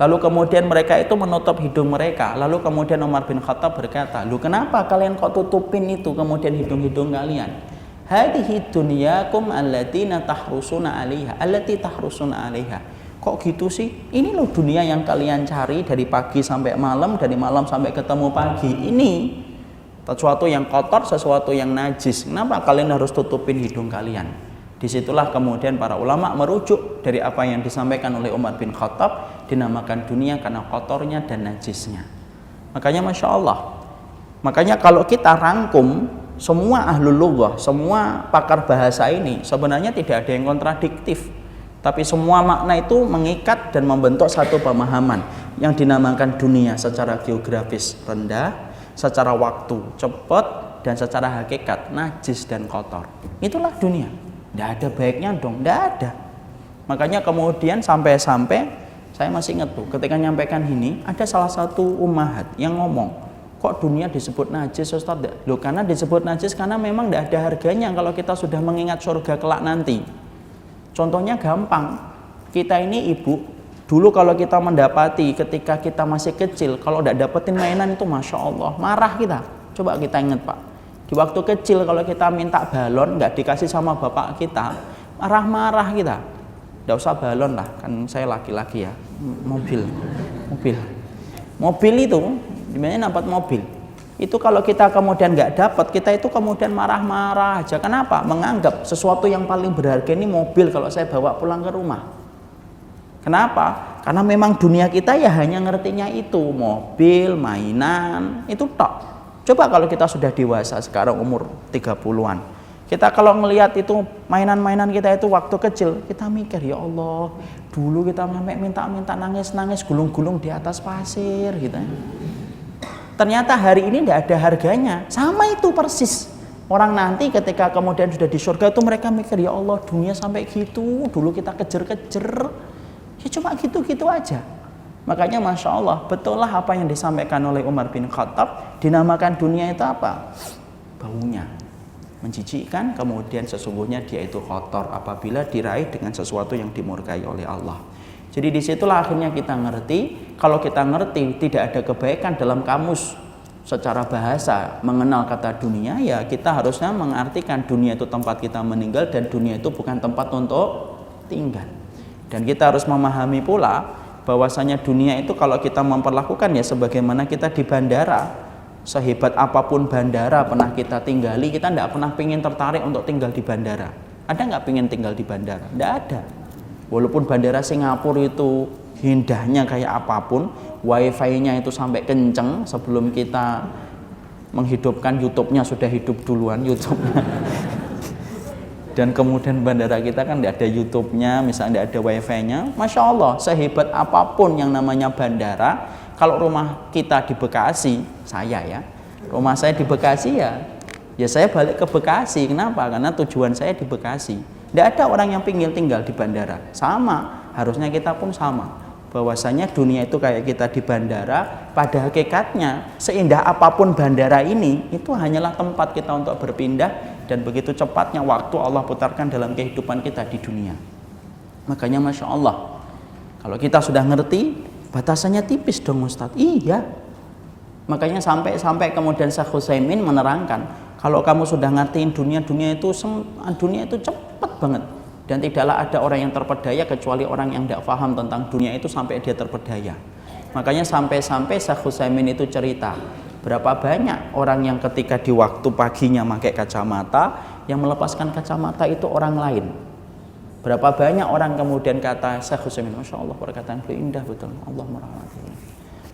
B: Lalu kemudian mereka itu menutup hidung mereka. Lalu kemudian Umar bin Khattab berkata, "Lu kenapa kalian kok tutupin itu kemudian hidung-hidung kalian? Hadhihi dunyakum allati tahrusuna 'alaiha, allati tahrusuna 'alaiha." Kok gitu sih? Ini loh dunia yang kalian cari dari pagi sampai malam, dari malam sampai ketemu pagi. Ini sesuatu yang kotor, sesuatu yang najis. Kenapa kalian harus tutupin hidung kalian? Disitulah kemudian para ulama merujuk dari apa yang disampaikan oleh Umar bin Khattab, dinamakan dunia karena kotornya dan najisnya. Makanya Masya Allah, makanya kalau kita rangkum semua ahlul lughah, semua pakar bahasa ini sebenarnya tidak ada yang kontradiktif, tapi semua makna itu mengikat dan membentuk satu pemahaman yang dinamakan dunia secara geografis rendah, secara waktu cepat, dan secara hakikat najis dan kotor. Itulah dunia. Tidak ada baiknya dong, tidak ada. Makanya kemudian sampai-sampai saya masih ingat tuh ketika nyampaikan ini, ada salah satu ummahat yang ngomong, kok dunia disebut najis Ustaz? Loh, karena disebut najis karena memang tidak ada harganya kalau kita sudah mengingat surga kelak nanti. Contohnya gampang, kita ini ibu, dulu kalau kita mendapati ketika kita masih kecil, kalau tidak dapetin mainan itu Masya Allah, marah kita. Coba kita ingat Pak, di waktu kecil kalau kita minta balon nggak dikasih sama bapak kita, marah-marah kita. Nggak usah balon lah, kan saya laki-laki ya. Mobil itu dimana dapat mobil itu kalau kita kemudian nggak dapat, kita itu kemudian marah-marah aja. Kenapa? Menganggap sesuatu yang paling berharga ini mobil kalau saya bawa pulang ke rumah. Kenapa? Karena memang dunia kita ya hanya ngertinya itu, mobil, mainan, itu tok. Coba kalau kita sudah dewasa sekarang umur 30-an, kita kalau ngelihat itu mainan-mainan kita itu waktu kecil, kita mikir, ya Allah, dulu kita sampai minta-minta, nangis-nangis, gulung-gulung di atas pasir gitu. Ternyata hari ini tidak ada harganya. Sama itu persis. Orang nanti ketika kemudian sudah di surga itu mereka mikir, ya Allah, dunia sampai gitu, dulu kita kejar-kejar. Ya cuma gitu-gitu aja. Makanya Masya Allah, betullah apa yang disampaikan oleh Umar bin Khattab, dinamakan dunia itu apa? Baunya menjijikkan, kemudian sesungguhnya dia itu kotor apabila diraih dengan sesuatu yang dimurkai oleh Allah. Jadi disitulah akhirnya kita ngerti, kalau kita ngerti tidak ada kebaikan dalam kamus secara bahasa mengenal kata dunia, ya kita harusnya mengartikan dunia itu tempat kita meninggal dan dunia itu bukan tempat untuk tinggal. Dan kita harus memahami pula bahwasanya dunia itu kalau kita memperlakukan ya sebagaimana kita di bandara, sehebat apapun bandara pernah kita tinggali, kita tidak pernah pengen tertarik untuk tinggal di bandara. Ada nggak pengen tinggal di bandara? Tidak ada. Walaupun bandara Singapura itu indahnya kayak apapun, wifi-nya itu sampai kenceng, sebelum kita menghidupkan YouTube-nya sudah hidup duluan YouTube-nya. Dan kemudian bandara kita kan tidak ada YouTube-nya, misalnya tidak ada wifi-nya. Masya Allah, sehebat apapun yang namanya bandara, kalau rumah kita di Bekasi, rumah saya di Bekasi ya saya balik ke Bekasi. Kenapa? Karena tujuan saya di Bekasi. Tidak ada orang yang ingin tinggal di bandara. Sama, harusnya kita pun sama. Bahwasanya dunia itu kayak kita di bandara, pada hakikatnya seindah apapun bandara ini, itu hanyalah tempat kita untuk berpindah. Dan begitu cepatnya waktu Allah putarkan dalam kehidupan kita di dunia. Makanya Masya Allah, kalau kita sudah ngerti, batasannya tipis dong Ustadz. Iya. Makanya sampai kemudian Syekh Utsaimin menerangkan, kalau kamu sudah ngertiin dunia itu cepat banget. Dan tidaklah ada orang yang terpedaya kecuali orang yang tidak paham tentang dunia itu sampai dia terpedaya. Makanya sampai Syekh Utsaimin itu cerita, Berapa banyak orang yang ketika di waktu paginya pakai kacamata, yang melepaskan kacamata itu orang lain. Berapa banyak orang kemudian kata Syekh Utsaimin, Masya Allah perkataan beliau indah betul, Allah merahmati.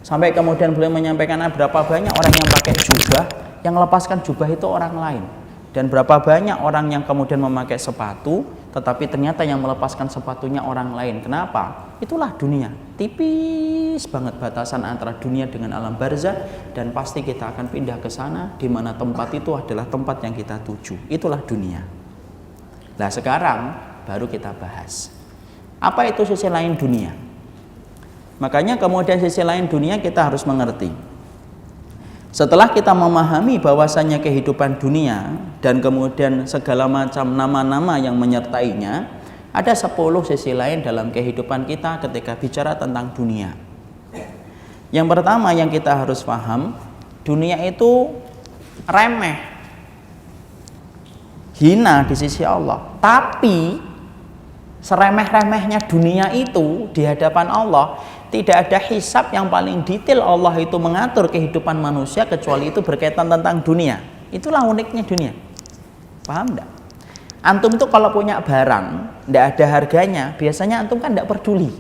B: Sampai kemudian beliau menyampaikan berapa banyak orang yang pakai jubah, yang melepaskan jubah itu orang lain. Dan berapa banyak orang yang kemudian memakai sepatu, tetapi ternyata yang melepaskan sepatunya orang lain. Kenapa? Itulah dunia. Tipis banget batasan antara dunia dengan alam barzah, dan pasti kita akan pindah ke sana, di mana tempat itu adalah tempat yang kita tuju. Itulah dunia. Nah sekarang baru kita bahas. Apa itu sisi lain dunia? Makanya kemudian sisi lain dunia kita harus mengerti. Setelah kita memahami bahwasannya kehidupan dunia dan kemudian segala macam nama-nama yang menyertainya, ada 10 sisi lain dalam kehidupan kita ketika bicara tentang dunia. Yang pertama yang kita harus paham, dunia itu remeh, hina di sisi Allah. Tapi seremeh-remehnya dunia itu di hadapan Allah, tidak ada hisab yang paling detail Allah itu mengatur kehidupan manusia kecuali itu berkaitan tentang dunia. Itulah uniknya dunia. Paham enggak? Antum tuh kalau punya barang enggak ada harganya, biasanya antum kan enggak peduli.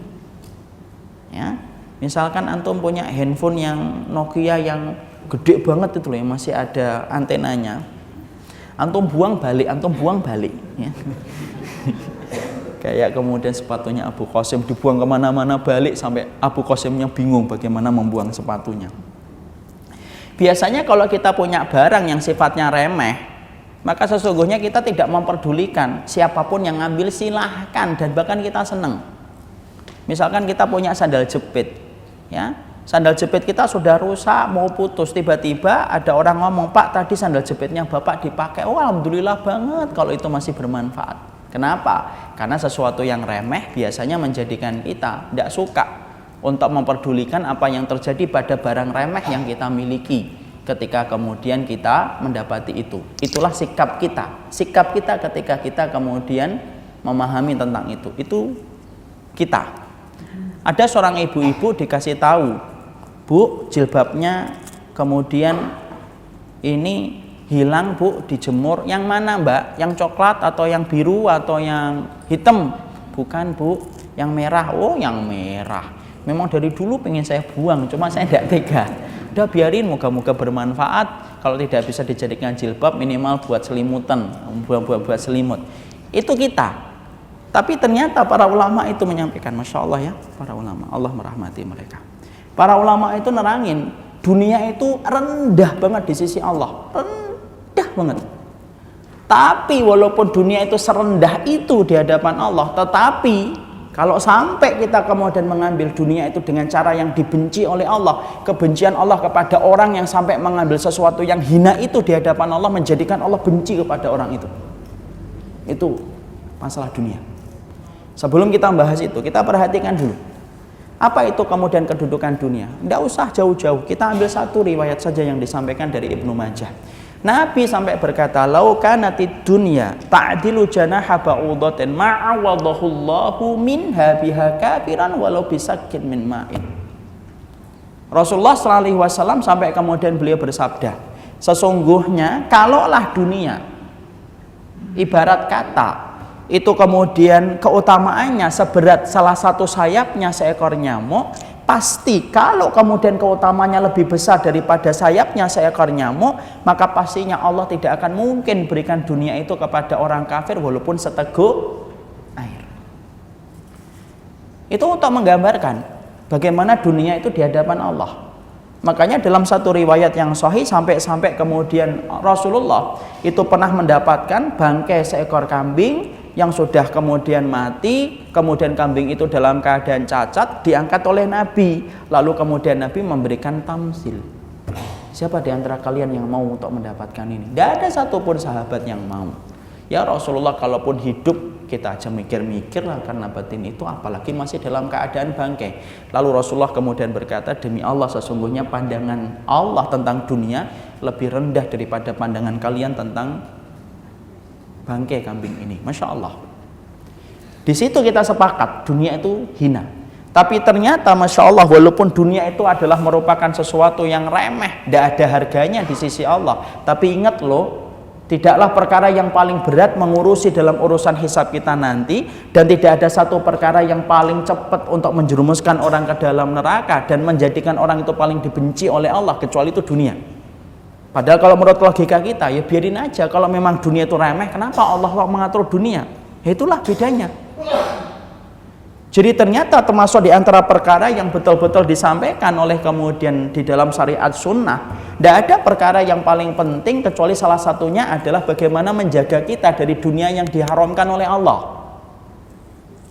B: Ya. Misalkan antum punya handphone yang Nokia yang gede banget itu loh, yang masih ada antenanya. Antum buang balik ya. Kayak kemudian sepatunya Abu Qasim dibuang kemana-mana balik sampai Abu Qasimnya bingung bagaimana membuang sepatunya. Biasanya kalau kita punya barang yang sifatnya remeh, maka sesungguhnya kita tidak memperdulikan siapapun yang ngambil, silahkan, dan bahkan kita senang. Misalkan kita punya sandal jepit, ya, sandal jepit kita sudah rusak, mau putus, tiba-tiba ada orang ngomong, Pak tadi sandal jepitnya Bapak dipakai, oh alhamdulillah banget kalau itu masih bermanfaat. Kenapa? Karena sesuatu yang remeh biasanya menjadikan kita tidak suka untuk memperdulikan apa yang terjadi pada barang remeh yang kita miliki ketika kemudian kita mendapati itu. Itulah sikap kita. Sikap kita ketika kita kemudian memahami tentang itu. Itu kita. Ada seorang ibu-ibu dikasih tahu, Bu, jilbabnya kemudian ini hilang Bu, dijemur. Yang mana Mbak? Yang coklat atau yang biru atau yang hitam? Bukan Bu, yang merah. Oh yang merah. Memang dari dulu pengen saya buang, cuma saya tidak tega. Udah biarin, moga-moga bermanfaat. Kalau tidak bisa dijadikan jilbab, minimal buat selimutan, buat selimut. Itu kita. Tapi ternyata para ulama itu menyampaikan, Masya Allah ya, para ulama, Allah merahmati mereka. Para ulama itu nerangin, dunia itu rendah banget di sisi Allah. Rendah banget. Tapi walaupun dunia itu serendah itu di hadapan Allah, tetapi kalau sampai kita kemudian mengambil dunia itu dengan cara yang dibenci oleh Allah, kebencian Allah kepada orang yang sampai mengambil sesuatu yang hina itu di hadapan Allah, menjadikan Allah benci kepada orang itu. Itu masalah dunia. Sebelum kita membahas itu, kita perhatikan dulu. Apa itu kemudian kedudukan dunia? Tidak usah jauh-jauh, kita ambil satu riwayat saja yang disampaikan dari Ibnu Majah. Nabi sampai berkata, "Lau kanatid dunya ta'dilu janaha ba'udatin ma'awadahullahu minha biha kafiran walau bisakkin min ma'in." Rasulullah SAW sampai kemudian beliau bersabda, sesungguhnya kalaulah dunia ibarat kata itu kemudian keutamaannya seberat salah satu sayapnya seekor nyamuk, pasti kalau kemudian keutamanya lebih besar daripada sayapnya seekor nyamuk, maka pastinya Allah tidak akan mungkin berikan dunia itu kepada orang kafir walaupun seteguk air. Itu untuk menggambarkan bagaimana dunia itu di hadapan Allah. Makanya dalam satu riwayat yang sahih sampai kemudian Rasulullah itu pernah mendapatkan bangkai seekor kambing yang sudah kemudian mati, kemudian kambing itu dalam keadaan cacat, diangkat oleh Nabi, lalu kemudian Nabi memberikan tamsil. Siapa di antara kalian yang mau untuk mendapatkan ini? Tidak ada satupun sahabat yang mau. Ya Rasulullah, kalaupun hidup kita aja mikir-mikir lah karena batin itu, apalagi masih dalam keadaan bangkai. Lalu Rasulullah kemudian berkata, demi Allah sesungguhnya pandangan Allah tentang dunia lebih rendah daripada pandangan kalian tentang bangkai kambing ini. Masya Allah. Di situ kita sepakat dunia itu hina. Tapi ternyata Masya Allah, walaupun dunia itu adalah merupakan sesuatu yang remeh, tidak ada harganya di sisi Allah, tapi ingat loh, tidaklah perkara yang paling berat mengurusi dalam urusan hisab kita nanti, dan tidak ada satu perkara yang paling cepat untuk menjerumuskan orang ke dalam neraka dan menjadikan orang itu paling dibenci oleh Allah kecuali itu dunia. Padahal kalau menurut logika kita, ya biarin aja, kalau memang dunia itu remeh, kenapa Allah mengatur dunia? Ya itulah bedanya. Jadi ternyata termasuk di antara perkara yang betul-betul disampaikan oleh kemudian di dalam syariat sunnah, tidak ada perkara yang paling penting kecuali salah satunya adalah bagaimana menjaga kita dari dunia yang diharamkan oleh Allah.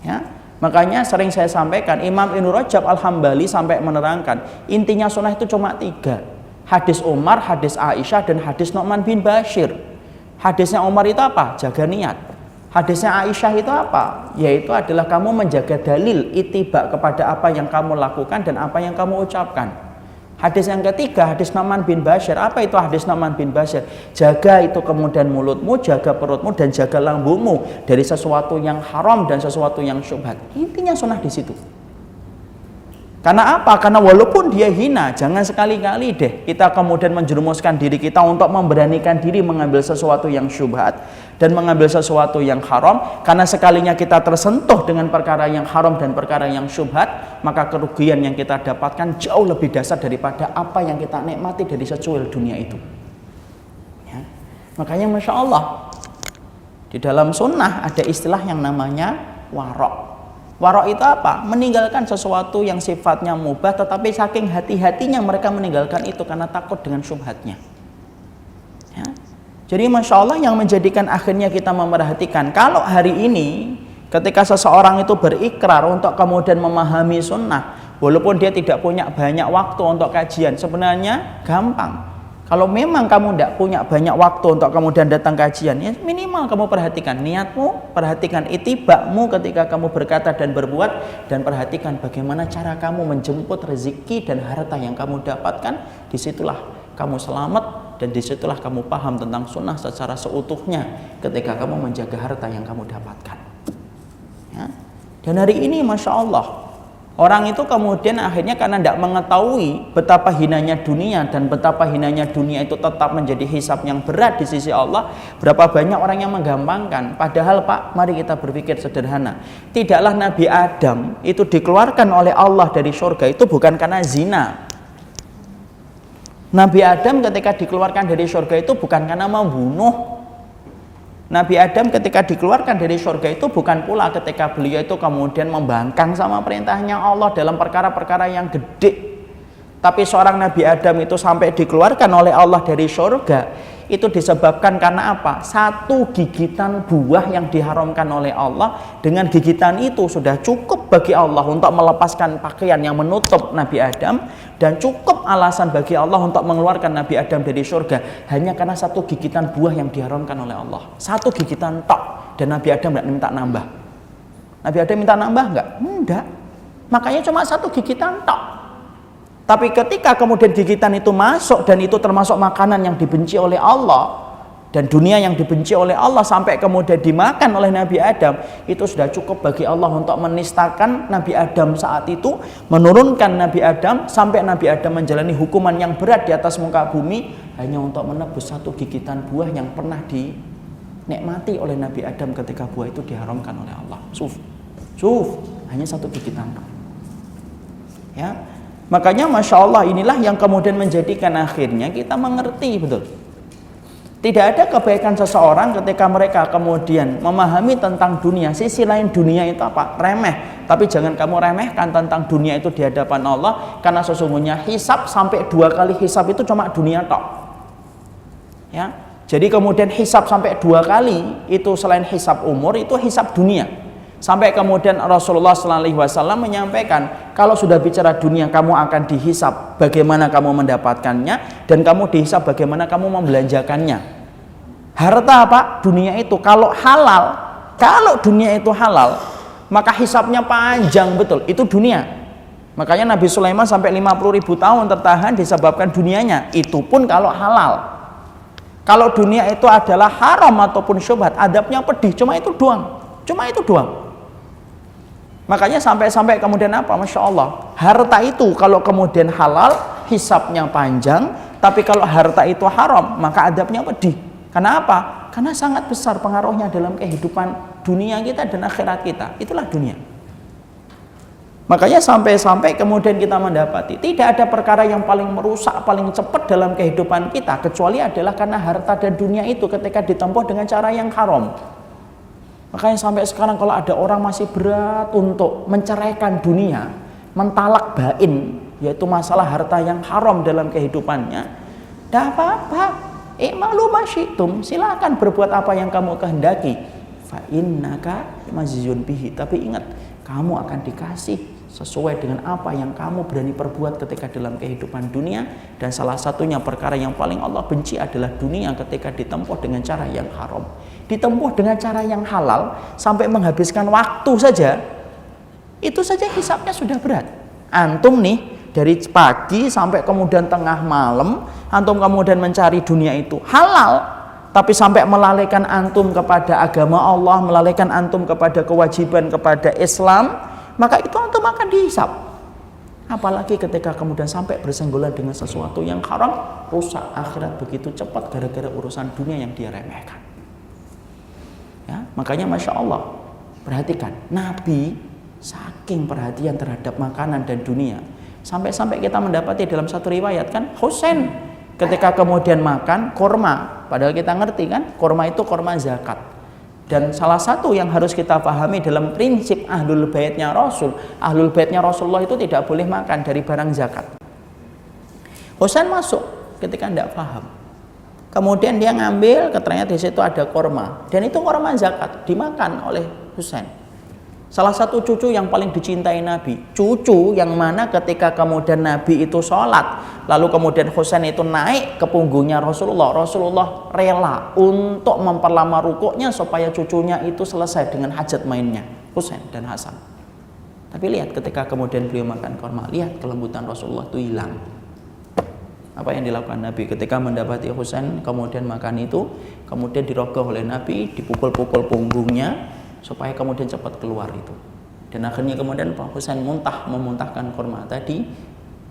B: Ya, makanya sering saya sampaikan, Imam Ibnu Rajab Al-Hambali sampai menerangkan intinya sunnah itu cuma 3: hadis Umar, hadis Aisyah, dan hadis Nu'man bin Bashir. Hadisnya Umar itu apa? Jaga niat. Hadisnya Aisyah itu apa? Yaitu adalah kamu menjaga dalil, itibak kepada apa yang kamu lakukan dan apa yang kamu ucapkan. Hadis yang ketiga, hadis Nu'man bin Bashir. Apa itu hadis Nu'man bin Bashir? Jaga itu kemudian mulutmu, jaga perutmu, dan jaga lambungmu dari sesuatu yang haram dan sesuatu yang syubhat. Intinya sunnah di situ. Karena apa? Karena walaupun dia hina, jangan sekali-kali deh kita kemudian menjerumuskan diri kita untuk memberanikan diri mengambil sesuatu yang syubhat dan mengambil sesuatu yang haram. Karena sekalinya kita tersentuh dengan perkara yang haram dan perkara yang syubhat, maka kerugian yang kita dapatkan jauh lebih dahsyat daripada apa yang kita nikmati dari secuil dunia itu. Ya. Makanya Masya Allah, di dalam sunnah ada istilah yang namanya warok. Warok itu apa? Meninggalkan sesuatu yang sifatnya mubah, tetapi saking hati-hatinya mereka meninggalkan itu karena takut dengan syubhatnya. Ya. Jadi Masya Allah, yang menjadikan akhirnya kita memerhatikan, kalau hari ini ketika seseorang itu berikrar untuk kemudian memahami sunnah, walaupun dia tidak punya banyak waktu untuk kajian, sebenarnya gampang. Kalau memang kamu tidak punya banyak waktu untuk kemudian datang kajian, ya minimal kamu perhatikan niatmu, perhatikan itibakmu ketika kamu berkata dan berbuat, dan perhatikan bagaimana cara kamu menjemput rezeki dan harta yang kamu dapatkan. Disitulah kamu selamat, dan disitulah kamu paham tentang sunnah secara seutuhnya ketika kamu menjaga harta yang kamu dapatkan. Ya. Dan hari ini Masya Allah, orang itu kemudian akhirnya karena tidak mengetahui betapa hinanya dunia dan betapa hinanya dunia itu tetap menjadi hisab yang berat di sisi Allah, berapa banyak orang yang menggampangkan. Padahal Pak, mari kita berpikir sederhana. Tidaklah Nabi Adam itu dikeluarkan oleh Allah dari surga itu bukan karena zina. Nabi Adam ketika dikeluarkan dari surga itu bukan karena membunuh. Nabi Adam ketika dikeluarkan dari surga itu bukan pula ketika beliau itu kemudian membangkang sama perintahnya Allah dalam perkara-perkara yang gede. Tapi seorang Nabi Adam itu sampai dikeluarkan oleh Allah dari surga itu disebabkan karena apa? Satu gigitan buah yang diharamkan oleh Allah, dengan gigitan itu sudah cukup bagi Allah untuk melepaskan pakaian yang menutup Nabi Adam, dan cukup alasan bagi Allah untuk mengeluarkan Nabi Adam dari surga hanya karena satu gigitan buah yang diharamkan oleh Allah. Satu gigitan tok, dan Nabi Adam tidak minta nambah. Nabi Adam minta nambah enggak? Enggak. Makanya cuma satu gigitan tok. Tapi ketika kemudian gigitan itu masuk, dan itu termasuk makanan yang dibenci oleh Allah dan dunia yang dibenci oleh Allah, sampai kemudian dimakan oleh Nabi Adam, itu sudah cukup bagi Allah untuk menistakan Nabi Adam saat itu, menurunkan Nabi Adam sampai Nabi Adam menjalani hukuman yang berat di atas muka bumi hanya untuk menebus satu gigitan buah yang pernah dinikmati oleh Nabi Adam ketika buah itu diharamkan oleh Allah. Hanya satu gigitan. Ya. Makanya Masya Allah, inilah yang kemudian menjadikan akhirnya kita mengerti betul. Tidak ada kebaikan seseorang ketika mereka kemudian memahami tentang dunia. Sisi lain dunia itu apa? Remeh. Tapi jangan kamu remehkan tentang dunia itu di hadapan Allah, karena sesungguhnya hisab sampai 2 kali hisab itu cuma dunia tok. Ya. Jadi kemudian hisab sampai 2 kali itu selain hisab umur, itu hisab dunia. Sampai kemudian Rasulullah SAW menyampaikan, kalau sudah bicara dunia, kamu akan dihisab bagaimana kamu mendapatkannya, dan kamu dihisab bagaimana kamu membelanjakannya. Harta apa? Dunia itu. Kalau halal, kalau dunia itu halal, maka hisabnya panjang betul. Itu dunia. Makanya Nabi Sulaiman sampai 50.000 tahun tertahan disebabkan dunianya. Itu pun kalau halal. Kalau dunia itu adalah haram ataupun syubhat, adabnya pedih. Cuma itu doang. Makanya sampai-sampai kemudian apa? Masya Allah, harta itu kalau kemudian halal, hisabnya panjang, tapi kalau harta itu haram, maka adabnya pedih. Karena apa? Karena sangat besar pengaruhnya dalam kehidupan dunia kita dan akhirat kita. Itulah dunia. Makanya sampai-sampai kemudian kita mendapati tidak ada perkara yang paling merusak, paling cepat dalam kehidupan kita kecuali adalah karena harta dan dunia itu ketika ditempuh dengan cara yang haram. Makanya sampai sekarang kalau ada orang masih berat untuk menceraikan dunia, mentalak bain, yaitu masalah harta yang haram dalam kehidupannya, tidak apa-apa, malu masyitum, silakan berbuat apa yang kamu kehendaki, fa innaka maziyun bihi, tapi ingat kamu akan dikasih sesuai dengan apa yang kamu berani perbuat ketika dalam kehidupan dunia. Dan salah satunya perkara yang paling Allah benci adalah dunia ketika ditempuh dengan cara yang haram. Ditempuh dengan cara yang halal sampai menghabiskan waktu saja, itu saja hisabnya sudah berat. Antum nih dari pagi sampai kemudian tengah malam, antum kemudian mencari dunia itu halal, tapi sampai melalaikan antum kepada agama Allah, melalaikan antum kepada kewajiban kepada Islam, maka itu antum akan dihisab. Apalagi ketika kemudian sampai bersenggolan dengan sesuatu yang haram, rusak akhirat begitu cepat gara-gara urusan dunia yang dia remehkan. Ya, makanya Masya Allah, perhatikan, Nabi saking perhatian terhadap makanan dan dunia, sampai-sampai kita mendapati dalam satu riwayat kan, Husain ketika kemudian makan korma, padahal kita ngerti kan, korma itu korma zakat. Dan salah satu yang harus kita pahami dalam prinsip ahlul baitnya Rasul, ahlul baitnya Rasulullah itu tidak boleh makan dari barang zakat. Husain masuk ketika tidak paham, kemudian dia ngambil, ternyata di situ ada korma, dan itu korma zakat dimakan oleh Husain. Salah satu cucu yang paling dicintai Nabi, cucu yang mana ketika kemudian Nabi itu sholat, lalu kemudian Husain itu naik ke punggungnya Rasulullah, Rasulullah rela untuk memperlama rukuknya supaya cucunya itu selesai dengan hajat mainnya, Husain dan Hasan. Tapi lihat ketika kemudian beliau makan korma, lihat kelembutan Rasulullah itu hilang. Apa yang dilakukan Nabi ketika mendapati Husain kemudian makan itu, kemudian dirogoh oleh Nabi, dipukul-pukul punggungnya supaya kemudian cepat keluar itu. Dan akhirnya kemudian Pak Husain memuntahkan korma tadi.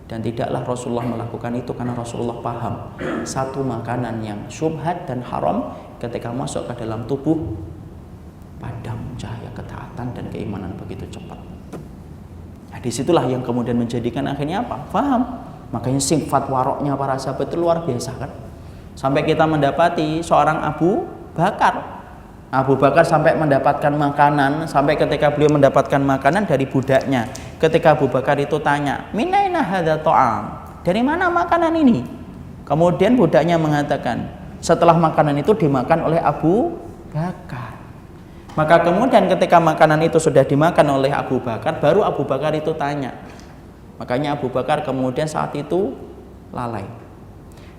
B: Dan tidaklah Rasulullah melakukan itu karena Rasulullah paham satu makanan yang syubhat dan haram ketika masuk ke dalam tubuh, padam cahaya ketaatan dan keimanan begitu cepat. Nah, disitulah yang kemudian menjadikan akhirnya apa? Paham. Makanya sifat waroknya para sahabat itu luar biasa kan. Sampai kita mendapati seorang Abu Bakar sampai mendapatkan makanan, sampai ketika beliau mendapatkan makanan dari budaknya. Ketika Abu Bakar itu tanya, "Minaina hadza ta'am?" Dari mana makanan ini? Kemudian budaknya mengatakan, setelah makanan itu dimakan oleh Abu Bakar. Maka kemudian ketika makanan itu sudah dimakan oleh Abu Bakar, baru Abu Bakar itu tanya. Makanya Abu Bakar kemudian saat itu lalai.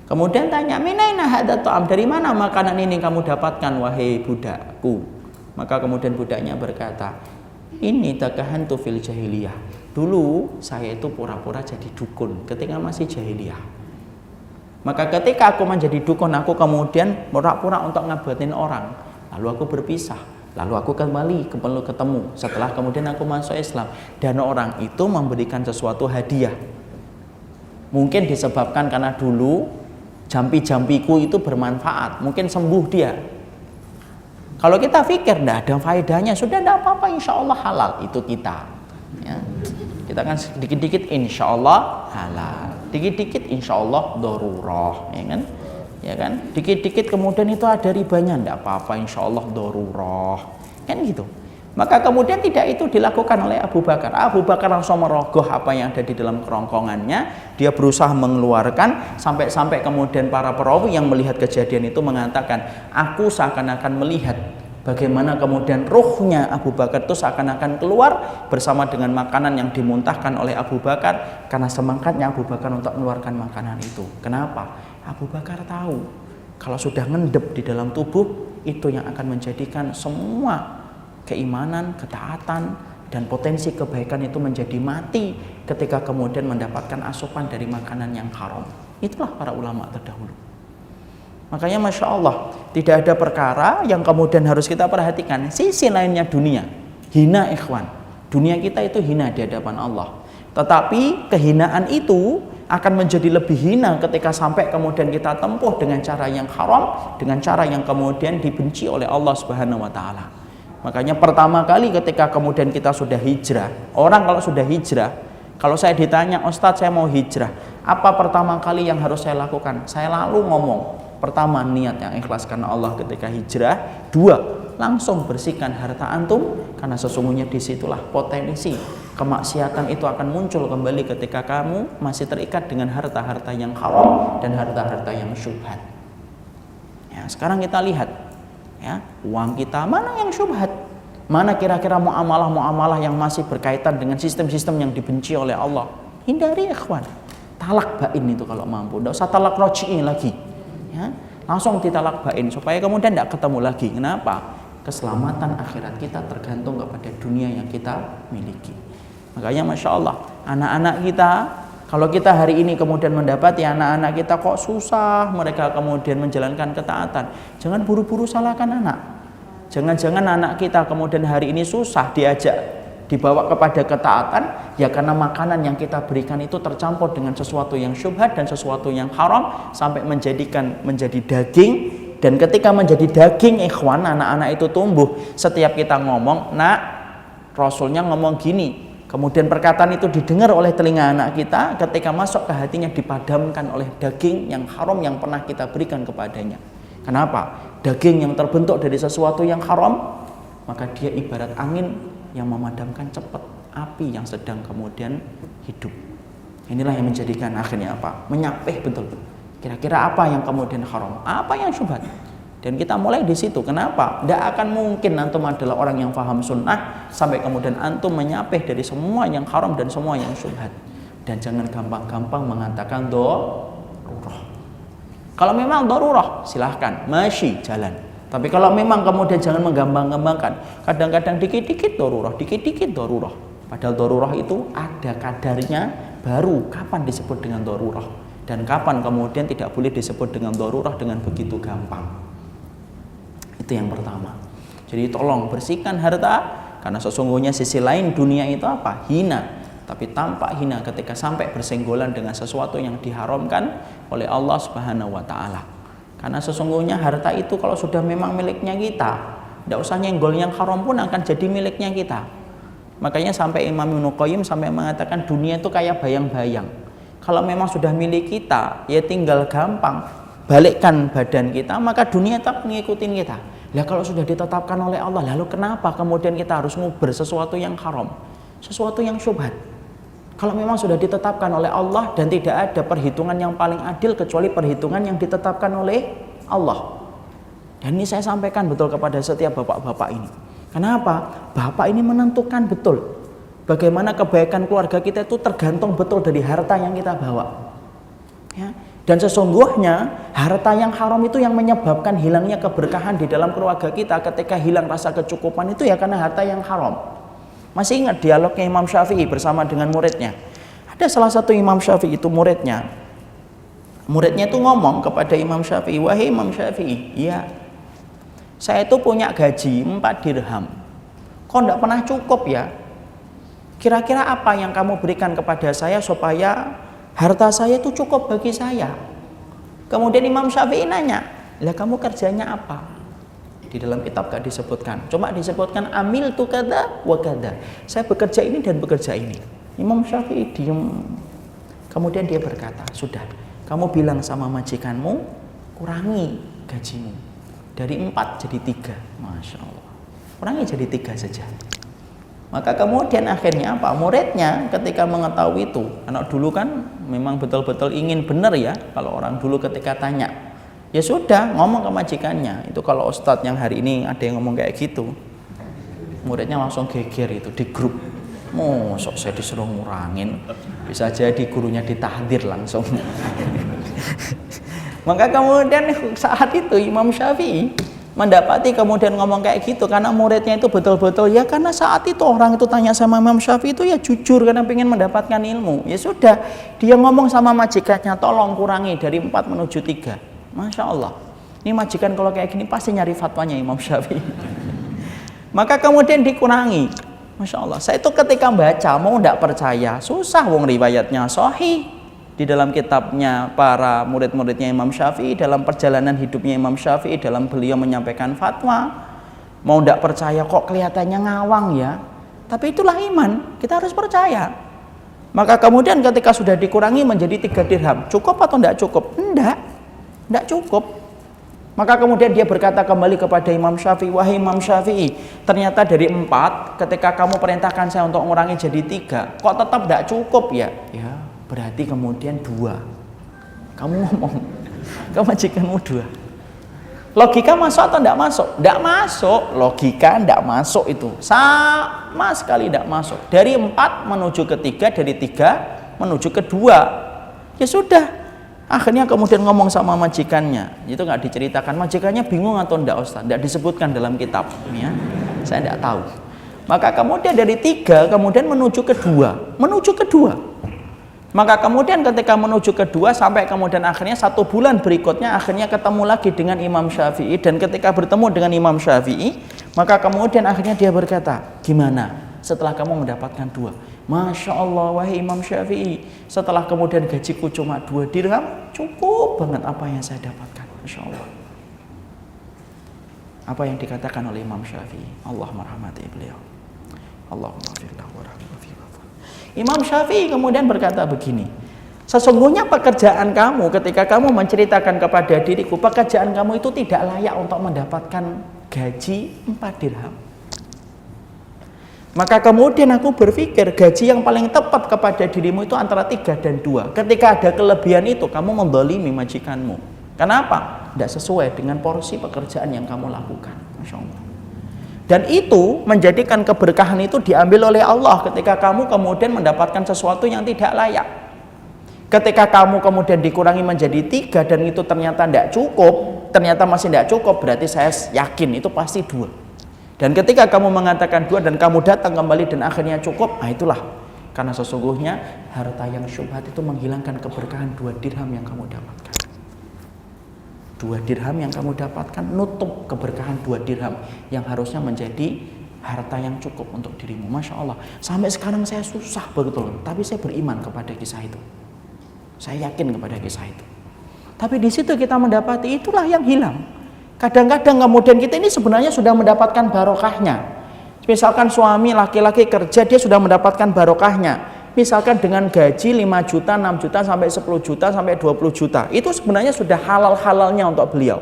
B: Kemudian tanya, "Minaina hadza ta'am?" Dari mana makanan ini kamu dapatkan wahai budakku? Maka kemudian budaknya berkata, "Ini takahantu fil jahiliyah." Dulu saya itu pura-pura jadi dukun ketika masih jahiliyah. Maka ketika aku menjadi dukun, aku kemudian pura-pura untuk ngabatin orang. Lalu aku berpisah. Lalu aku kembali ketemu setelah kemudian aku masuk Islam. Dan orang itu memberikan sesuatu hadiah. Mungkin disebabkan karena dulu jampi-jampiku itu bermanfaat, mungkin sembuh dia. Kalau kita pikir tidak ada faedahnya, sudah tidak apa-apa, insya Allah halal. Itu kita ya. Kita kan dikit-dikit insya Allah halal, dikit-dikit insya Allah darurah, ya kan, dikit-dikit kemudian itu ada ribanya, tidak apa-apa insya Allah darurah, kan gitu. Maka kemudian tidak itu dilakukan oleh Abu Bakar. Abu Bakar langsung merogoh apa yang ada di dalam kerongkongannya. Dia berusaha mengeluarkan, sampai-sampai kemudian para perawi yang melihat kejadian itu mengatakan, aku seakan-akan melihat bagaimana kemudian ruhnya Abu Bakar itu seakan-akan keluar bersama dengan makanan yang dimuntahkan oleh Abu Bakar, karena semangatnya Abu Bakar untuk mengeluarkan makanan itu. Kenapa? Abu Bakar tahu kalau sudah ngendep di dalam tubuh, itu yang akan menjadikan semua keimanan, ketaatan, dan potensi kebaikan itu menjadi mati ketika kemudian mendapatkan asupan dari makanan yang haram. Itulah para ulama terdahulu. Makanya Masya Allah, tidak ada perkara yang kemudian harus kita perhatikan. Sisi lainnya dunia, hina ikhwan. Dunia kita itu hina di hadapan Allah. Tetapi kehinaan itu akan menjadi lebih hina ketika sampai kemudian kita tempuh dengan cara yang haram, dengan cara yang kemudian dibenci oleh Allah Subhanahu wa taala. Makanya pertama kali ketika kemudian kita sudah hijrah, orang kalau sudah hijrah, kalau saya ditanya, "Ustadz, saya mau hijrah, apa pertama kali yang harus saya lakukan?" Saya lalu ngomong, pertama niat yang ikhlas karena Allah ketika hijrah. Dua, langsung bersihkan harta antum, karena sesungguhnya disitulah potensi kemaksiatan itu akan muncul kembali ketika kamu masih terikat dengan harta-harta yang haram dan harta-harta yang syubhat. Ya, sekarang kita lihat, ya, uang kita mana yang syubhat, mana kira-kira muamalah-muamalah yang masih berkaitan dengan sistem-sistem yang dibenci oleh Allah. Hindari ikhwan. Talak bain itu kalau mampu, tidak usah talak roji'i lagi, ya, langsung ditalak bain supaya kemudian tidak ketemu lagi. Kenapa? Keselamatan akhirat kita tergantung kepada dunia yang kita miliki. Makanya Masya Allah, anak-anak kita, kalau kita hari ini kemudian mendapati anak-anak kita kok susah mereka kemudian menjalankan ketaatan, jangan buru-buru salahkan anak. Jangan-jangan anak kita kemudian hari ini susah diajak, dibawa kepada ketaatan, ya karena makanan yang kita berikan itu tercampur dengan sesuatu yang syubhat dan sesuatu yang haram, sampai menjadi daging. Dan ketika menjadi daging, ikhwan, anak-anak itu tumbuh. Setiap kita ngomong, "Nak, Rasulnya ngomong gini," kemudian perkataan itu didengar oleh telinga anak kita, ketika masuk ke hatinya dipadamkan oleh daging yang haram yang pernah kita berikan kepadanya. Kenapa? Daging yang terbentuk dari sesuatu yang haram, maka dia ibarat angin yang memadamkan cepat api yang sedang kemudian hidup. Inilah yang menjadikan akhirnya apa? Menyapih betul. Kira-kira apa yang kemudian haram, apa yang syubhat, dan kita mulai di situ. Kenapa? Tidak akan mungkin antum adalah orang yang paham sunnah sampai kemudian antum menyapih dari semua yang haram dan semua yang syubhat. Dan jangan gampang-gampang mengatakan darurah. Kalau memang darurah, silahkan masyi jalan. Tapi kalau memang kemudian jangan menggampang-gampangkan. Kadang-kadang dikit-dikit darurah, dikit-dikit darurah. Padahal darurah itu ada kadarnya, baru kapan disebut dengan darurah. Dan kapan kemudian tidak boleh disebut dengan darurah dengan begitu gampang. Itu yang pertama. Jadi tolong bersihkan harta, karena sesungguhnya sisi lain dunia itu apa? Hina. Tapi tampak hina ketika sampai bersenggolan dengan sesuatu yang diharamkan oleh Allah Subhanahu wa taala. Karena sesungguhnya harta itu kalau sudah memang miliknya kita, tidak usah nyenggol yang haram pun akan jadi miliknya kita. Makanya sampai Imam Ibnu Qayyim sampai mengatakan dunia itu kayak bayang-bayang. Kalau memang sudah milik kita, ya tinggal gampang balikkan badan kita, maka dunia tetap mengikutin kita. Lah kalau sudah ditetapkan oleh Allah, lalu kenapa kemudian kita harus nguber sesuatu yang haram, sesuatu yang syubhat? Kalau memang sudah ditetapkan oleh Allah dan tidak ada perhitungan yang paling adil kecuali perhitungan yang ditetapkan oleh Allah. Dan ini saya sampaikan betul kepada setiap bapak-bapak ini. Kenapa? Bapak ini menentukan betul bagaimana kebaikan keluarga kita itu tergantung betul dari harta yang kita bawa. Ya. Dan sesungguhnya harta yang haram itu yang menyebabkan hilangnya keberkahan di dalam keluarga kita. Ketika hilang rasa kecukupan itu ya karena harta yang haram. Masih ingat dialognya Imam Syafi'i bersama dengan muridnya? Ada salah satu Imam Syafi'i itu muridnya. Muridnya itu ngomong kepada Imam Syafi'i, "Wahai Imam Syafi'i, iya, saya itu punya gaji 4 dirham. Kok enggak pernah cukup ya? Kira-kira apa yang kamu berikan kepada saya supaya harta saya itu cukup bagi saya?" Kemudian Imam Syafi'i nanya, "Lah kamu kerjanya apa?" Di dalam kitab gak disebutkan, cuma disebutkan amil tu kada wa kada. Saya bekerja ini dan bekerja ini. Imam Syafi'i diam. Kemudian dia berkata, "Sudah, kamu bilang sama majikanmu kurangi gajimu dari 4 jadi 3. Masya Allah, kurangi jadi 3 saja. Maka kemudian akhirnya apa? Muridnya ketika mengetahui itu, anak dulu kan memang betul-betul ingin benar ya. Kalau orang dulu ketika tanya, ya sudah ngomong ke majikannya. Itu kalau ustadz yang hari ini ada yang ngomong kayak gitu, muridnya langsung geger itu di grup. Mosok saya disuruh ngurangin, bisa jadi gurunya ditahdir langsung. Maka kemudian saat itu Imam Syafi'i mendapati kemudian ngomong kayak gitu karena muridnya itu betul-betul ya, karena saat itu orang itu tanya sama Imam Syafi'i itu ya jujur karena pengen mendapatkan ilmu. Ya sudah, dia ngomong sama majikannya, tolong kurangi dari 4 menuju 3. Masya Allah, ini majikan kalau kayak gini pasti nyari fatwanya Imam Syafi'i. Maka kemudian dikurangi. Masya Allah. Saya itu ketika baca mau tidak percaya, susah wong riwayatnya sahih di dalam kitabnya para murid-muridnya Imam Syafi'i, dalam perjalanan hidupnya Imam Syafi'i, dalam beliau menyampaikan fatwa. Mau tidak percaya kok kelihatannya ngawang ya. Tapi itulah iman, kita harus percaya. Maka kemudian ketika sudah dikurangi menjadi 3 dirham, cukup atau tidak cukup? Tidak cukup. Maka kemudian dia berkata kembali kepada Imam Syafi'i, wahai Imam Syafi'i, ternyata dari 4, ketika kamu perintahkan saya untuk mengurangi jadi 3, kok tetap tidak cukup ya? Ya, berarti kemudian 2. Kamu ngomong, kamu majikanmu 2. Logika masuk atau tidak masuk? Tidak masuk, logika tidak masuk itu. Sama sekali tidak masuk. Dari 4 menuju ke 3, dari 3 menuju ke 2. Ya sudah. Akhirnya kemudian ngomong sama majikannya, itu nggak diceritakan. Majikannya bingung atau enggak Ustaz? Tidak disebutkan dalam kitab, ya. Saya tidak tahu. Maka kemudian dari 3 kemudian menuju ke 2, Maka kemudian ketika menuju ke 2 sampai kemudian akhirnya 1 bulan berikutnya akhirnya ketemu lagi dengan Imam Syafi'i, dan ketika bertemu dengan Imam Syafi'i, maka kemudian akhirnya dia berkata, gimana setelah kamu mendapatkan 2? Masya Allah, wahai Imam Syafi'i, setelah kemudian gajiku cuma 2 dirham, cukup banget apa yang saya dapatkan. Masya Allah. Apa yang dikatakan oleh Imam Syafi'i? Allah merahmati beliau. Allahumma firlahu warahmatullahi wabarakatuh. Imam Syafi'i kemudian berkata begini, sesungguhnya pekerjaan kamu ketika kamu menceritakan kepada diriku, pekerjaan kamu itu tidak layak untuk mendapatkan gaji 4 dirham. Maka kemudian aku berpikir gaji yang paling tepat kepada dirimu itu antara 3 dan 2. Ketika ada kelebihan itu, kamu mendolimi majikanmu. Kenapa? Tidak sesuai dengan porsi pekerjaan yang kamu lakukan. Masya Allah. Dan itu menjadikan keberkahan itu diambil oleh Allah ketika kamu kemudian mendapatkan sesuatu yang tidak layak. Ketika kamu kemudian dikurangi menjadi 3 dan itu ternyata tidak cukup, ternyata masih tidak cukup, berarti saya yakin itu pasti 2. Dan ketika kamu mengatakan 2 dan kamu datang kembali dan akhirnya cukup, nah itulah. Karena sesungguhnya harta yang syubhat itu menghilangkan keberkahan 2 dirham yang kamu dapatkan. 2 dirham yang kamu dapatkan nutup keberkahan 2 dirham yang harusnya menjadi harta yang cukup untuk dirimu. Masya Allah. Sampai sekarang saya susah betul, tapi saya beriman kepada kisah itu. Saya yakin kepada kisah itu. Tapi di situ kita mendapati itulah yang hilang. Kadang-kadang kemudian kita ini sebenarnya sudah mendapatkan barokahnya. Misalkan suami laki-laki kerja, dia sudah mendapatkan barokahnya. Misalkan dengan gaji 5 juta, 6 juta, sampai 10 juta, sampai 20 juta. Itu sebenarnya sudah halal-halalnya untuk beliau.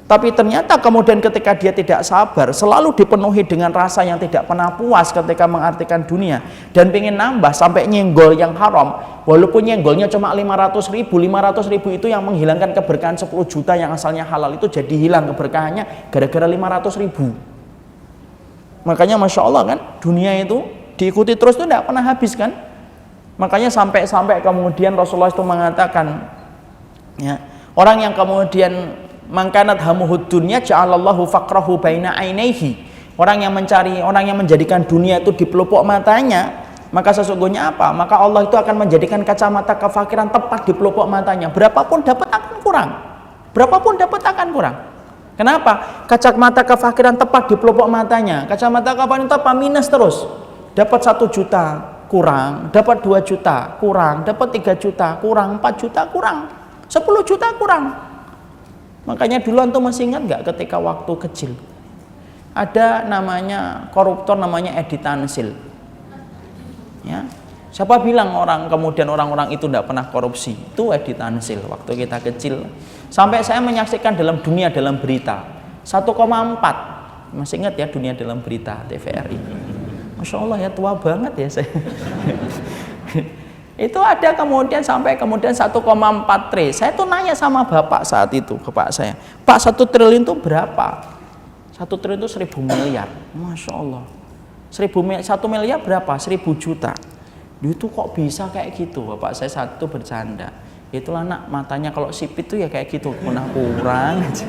B: Tapi ternyata kemudian ketika dia tidak sabar, selalu dipenuhi dengan rasa yang tidak pernah puas ketika mengartikan dunia, dan pengen nambah sampai nyenggol yang haram, walaupun nyenggolnya cuma 500 ribu itu yang menghilangkan keberkahan 10 juta yang asalnya halal itu jadi hilang keberkahannya gara-gara 500 ribu. Makanya Masya Allah kan, dunia itu diikuti terus itu tidak pernah habis kan. Makanya sampai kemudian Rasulullah itu mengatakan, ya, orang yang kemudian mangkanat hamuhud dunya ja'alallahu faqrahu baina ainaihi. Orang yang menjadikan dunia itu di pelupuk matanya, maka sesungguhnya apa? Maka Allah itu akan menjadikan kacamata kefakiran tepat di pelupuk matanya. Berapapun dapat akan kurang. Berapapun dapat akan kurang. Kenapa? Kacamata kefakiran tepat di pelupuk matanya. Kacamata kefakiran tepat minus terus. Dapat 1 juta kurang, dapat 2 juta kurang, dapat 3 juta kurang, 4 juta kurang, 10 juta kurang. Makanya dulu antum masih ingat nggak ketika waktu kecil ada namanya koruptor namanya Edi Tansil, ya, siapa bilang orang-orang itu tidak pernah korupsi? Itu Edi Tansil waktu kita kecil, sampai saya menyaksikan dalam berita 1,4, masih ingat ya, dunia dalam berita TVRI. Masya Allah ya, tua banget ya saya. Itu ada kemudian sampai 1,4 triliun. Saya tuh nanya sama bapak saat itu, ke pak saya, Pak, 1 triliun itu berapa? 1 triliun itu 1000 miliar. Masya Allah. 1 miliar berapa? 1000 juta. Itu kok bisa kayak gitu? Bapak saya satu bercanda. Itulah nak, matanya kalau sipit itu ya kayak gitu, pernah kurang aja.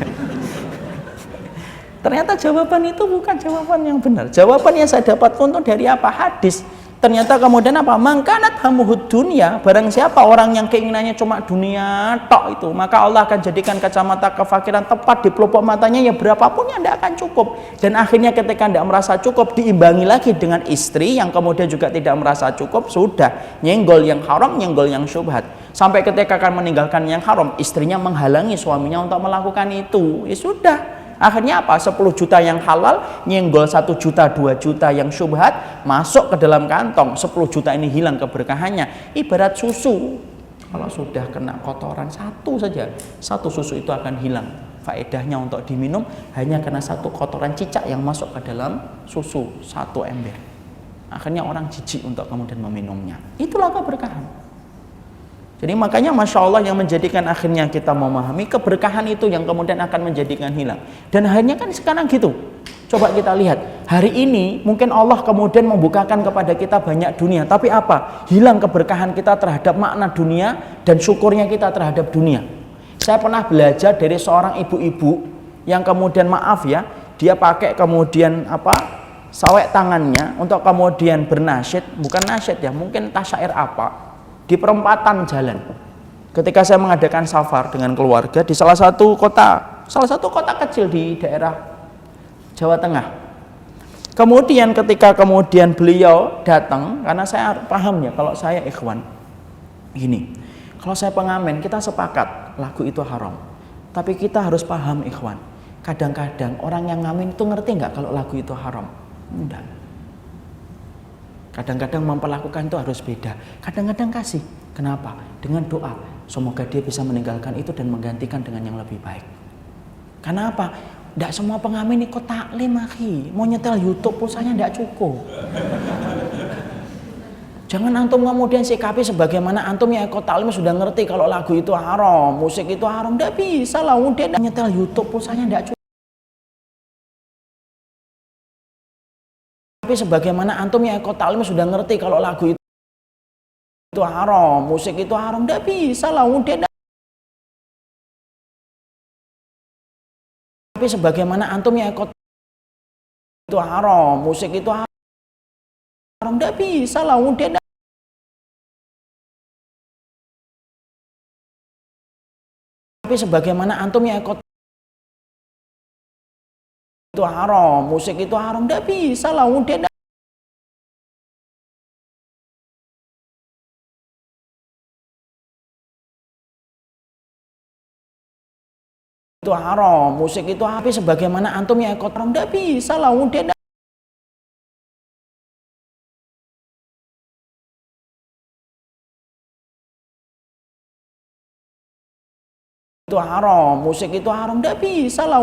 B: Ternyata jawaban itu bukan jawaban yang benar. Jawaban yang saya dapatkan itu dari apa? Hadis. Ternyata kemudian apa? Mangkanat hamuhud dunia, barang siapa orang yang keinginannya cuma dunia tok itu, maka Allah akan jadikan kacamata kefakiran tepat di pelupuk matanya, ya berapapun yang tidak akan cukup. Dan akhirnya ketika tidak merasa cukup, diimbangi lagi dengan istri yang kemudian juga tidak merasa cukup, sudah nyenggol yang haram, nyenggol yang syubhat. Sampai ketika akan meninggalkan yang haram, istrinya menghalangi suaminya untuk melakukan itu. Ya sudah. Akhirnya apa? 10 juta yang halal nyenggol 1 juta 2 juta yang syubhat masuk ke dalam kantong. 10 juta ini hilang keberkahannya. Ibarat susu, kalau sudah kena kotoran satu saja, satu susu itu akan hilang faedahnya untuk diminum hanya karena satu kotoran cicak yang masuk ke dalam susu, satu ember. Akhirnya orang jijik untuk kemudian meminumnya. Itulah keberkahan. Jadi makanya Masya Allah yang menjadikan akhirnya kita memahami keberkahan itu yang kemudian akan menjadikan hilang. Dan akhirnya kan sekarang gitu. Coba kita lihat, hari ini mungkin Allah kemudian membukakan kepada kita banyak dunia. Tapi apa? Hilang keberkahan kita terhadap makna dunia dan syukurnya kita terhadap dunia. Saya pernah belajar dari seorang ibu-ibu yang kemudian maaf ya, dia pakai kemudian apa? Sawek tangannya untuk kemudian bernasyid, bukan nasyid ya, mungkin tasyair apa? Di perempatan jalan. Ketika saya mengadakan safar dengan keluarga di salah satu kota kecil di daerah Jawa Tengah. Kemudian ketika kemudian beliau datang, karena saya paham ya kalau saya ikhwan. Gini, kalau saya pengamen kita sepakat lagu itu haram. Tapi kita harus paham ikhwan. Kadang-kadang orang yang ngamen itu ngerti nggak kalau lagu itu haram? Enggak. Kadang-kadang memperlakukan itu harus beda. Kadang-kadang kasih. Kenapa? Dengan doa. Semoga dia bisa meninggalkan itu dan menggantikan dengan yang lebih baik. Kenapa? Tidak semua pengamen ikut taklim, akhi. Mau nyetel YouTube pulsanya tidak cukup. Jangan antum kemudian sikapi sebagaimana antum yang ikut taklim sudah ngerti kalau lagu itu haram, musik itu haram. Tidak bisa lah. Dia nyetel YouTube pulsanya tidak cukup. Tapi sebagaimana antum yang ikut taklim sudah ngerti kalau lagu itu haram, musik itu haram, tidak bisa lah. Tapi sebagaimana antum yang ikut itu haram, musik itu haram, tidak bisa lah. Tapi sebagaimana antum yang ikut itu haram, musik itu haram, tidak bisa lah. Itu haram, musik itu tapi sebagaimana antum yang ikut haram, tidak bisa lah. Itu haram, musik itu haram, tidak bisa lah.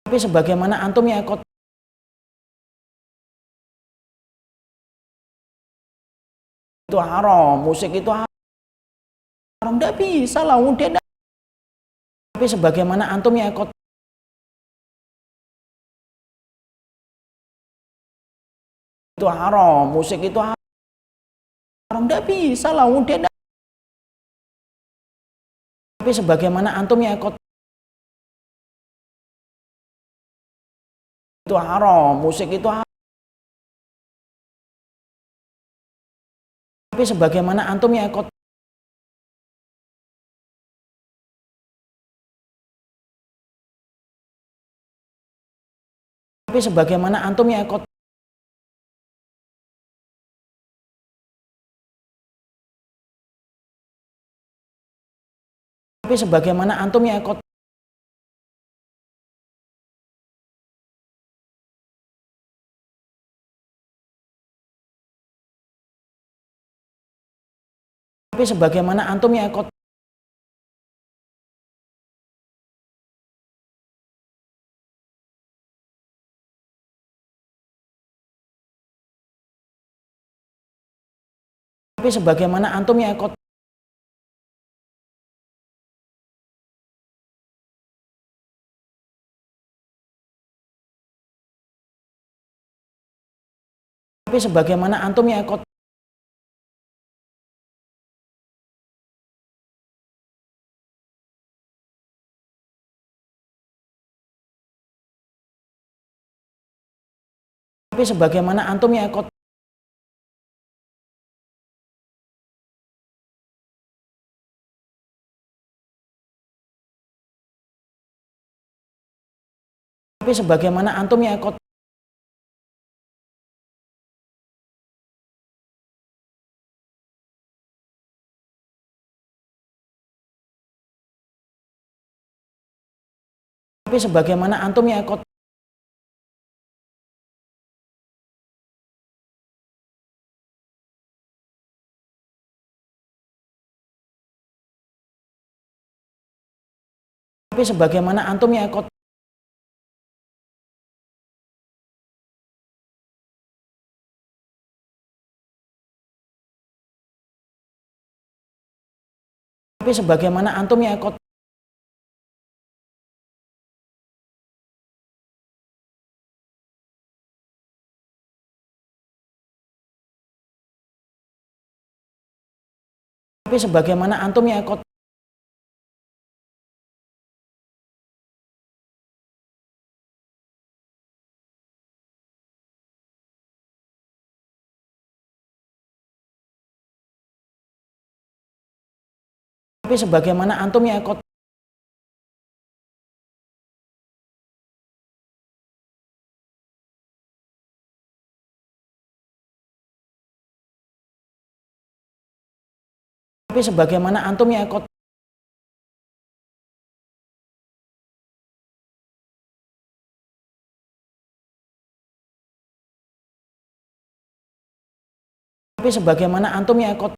B: Tapi sebagaimana antum yang ikut itu haram, musik itu haram, tidak bisa lah. Tapi sebagaimana antum yang ikut itu haram, musik itu haram, tidak bisa lah. Tapi sebagaimana antum yang ikut itu haram, musik itu haram. Tapi sebagaimana antum yang ikut tapi sebagaimana antum yang ikut tapi sebagaimana antum yang ikut tapi sebagaimana antum yang ikut tapi sebagaimana antum yang ikut tapi sebagaimana antum yang ikut tapi Tapi sebagaimana antum ya ikut. Tapi sebagaimana antum ya ikut. Tapi sebagaimana antum ya ikut. Tapi sebagaimana antum ya ikut. Tapi sebagaimana antum ya ikut. Tapi sebagaimana antum ya ikut. Tapi sebagaimana antum ya ikut. Tapi sebagaimana antum ya ikut. Tapi sebagaimana antum ya ikut.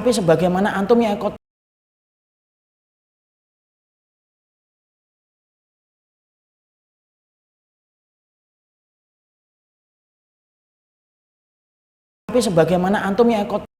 B: Tapi sebagaimana antum ya ikut. Tapi sebagaimana antum ya ikut.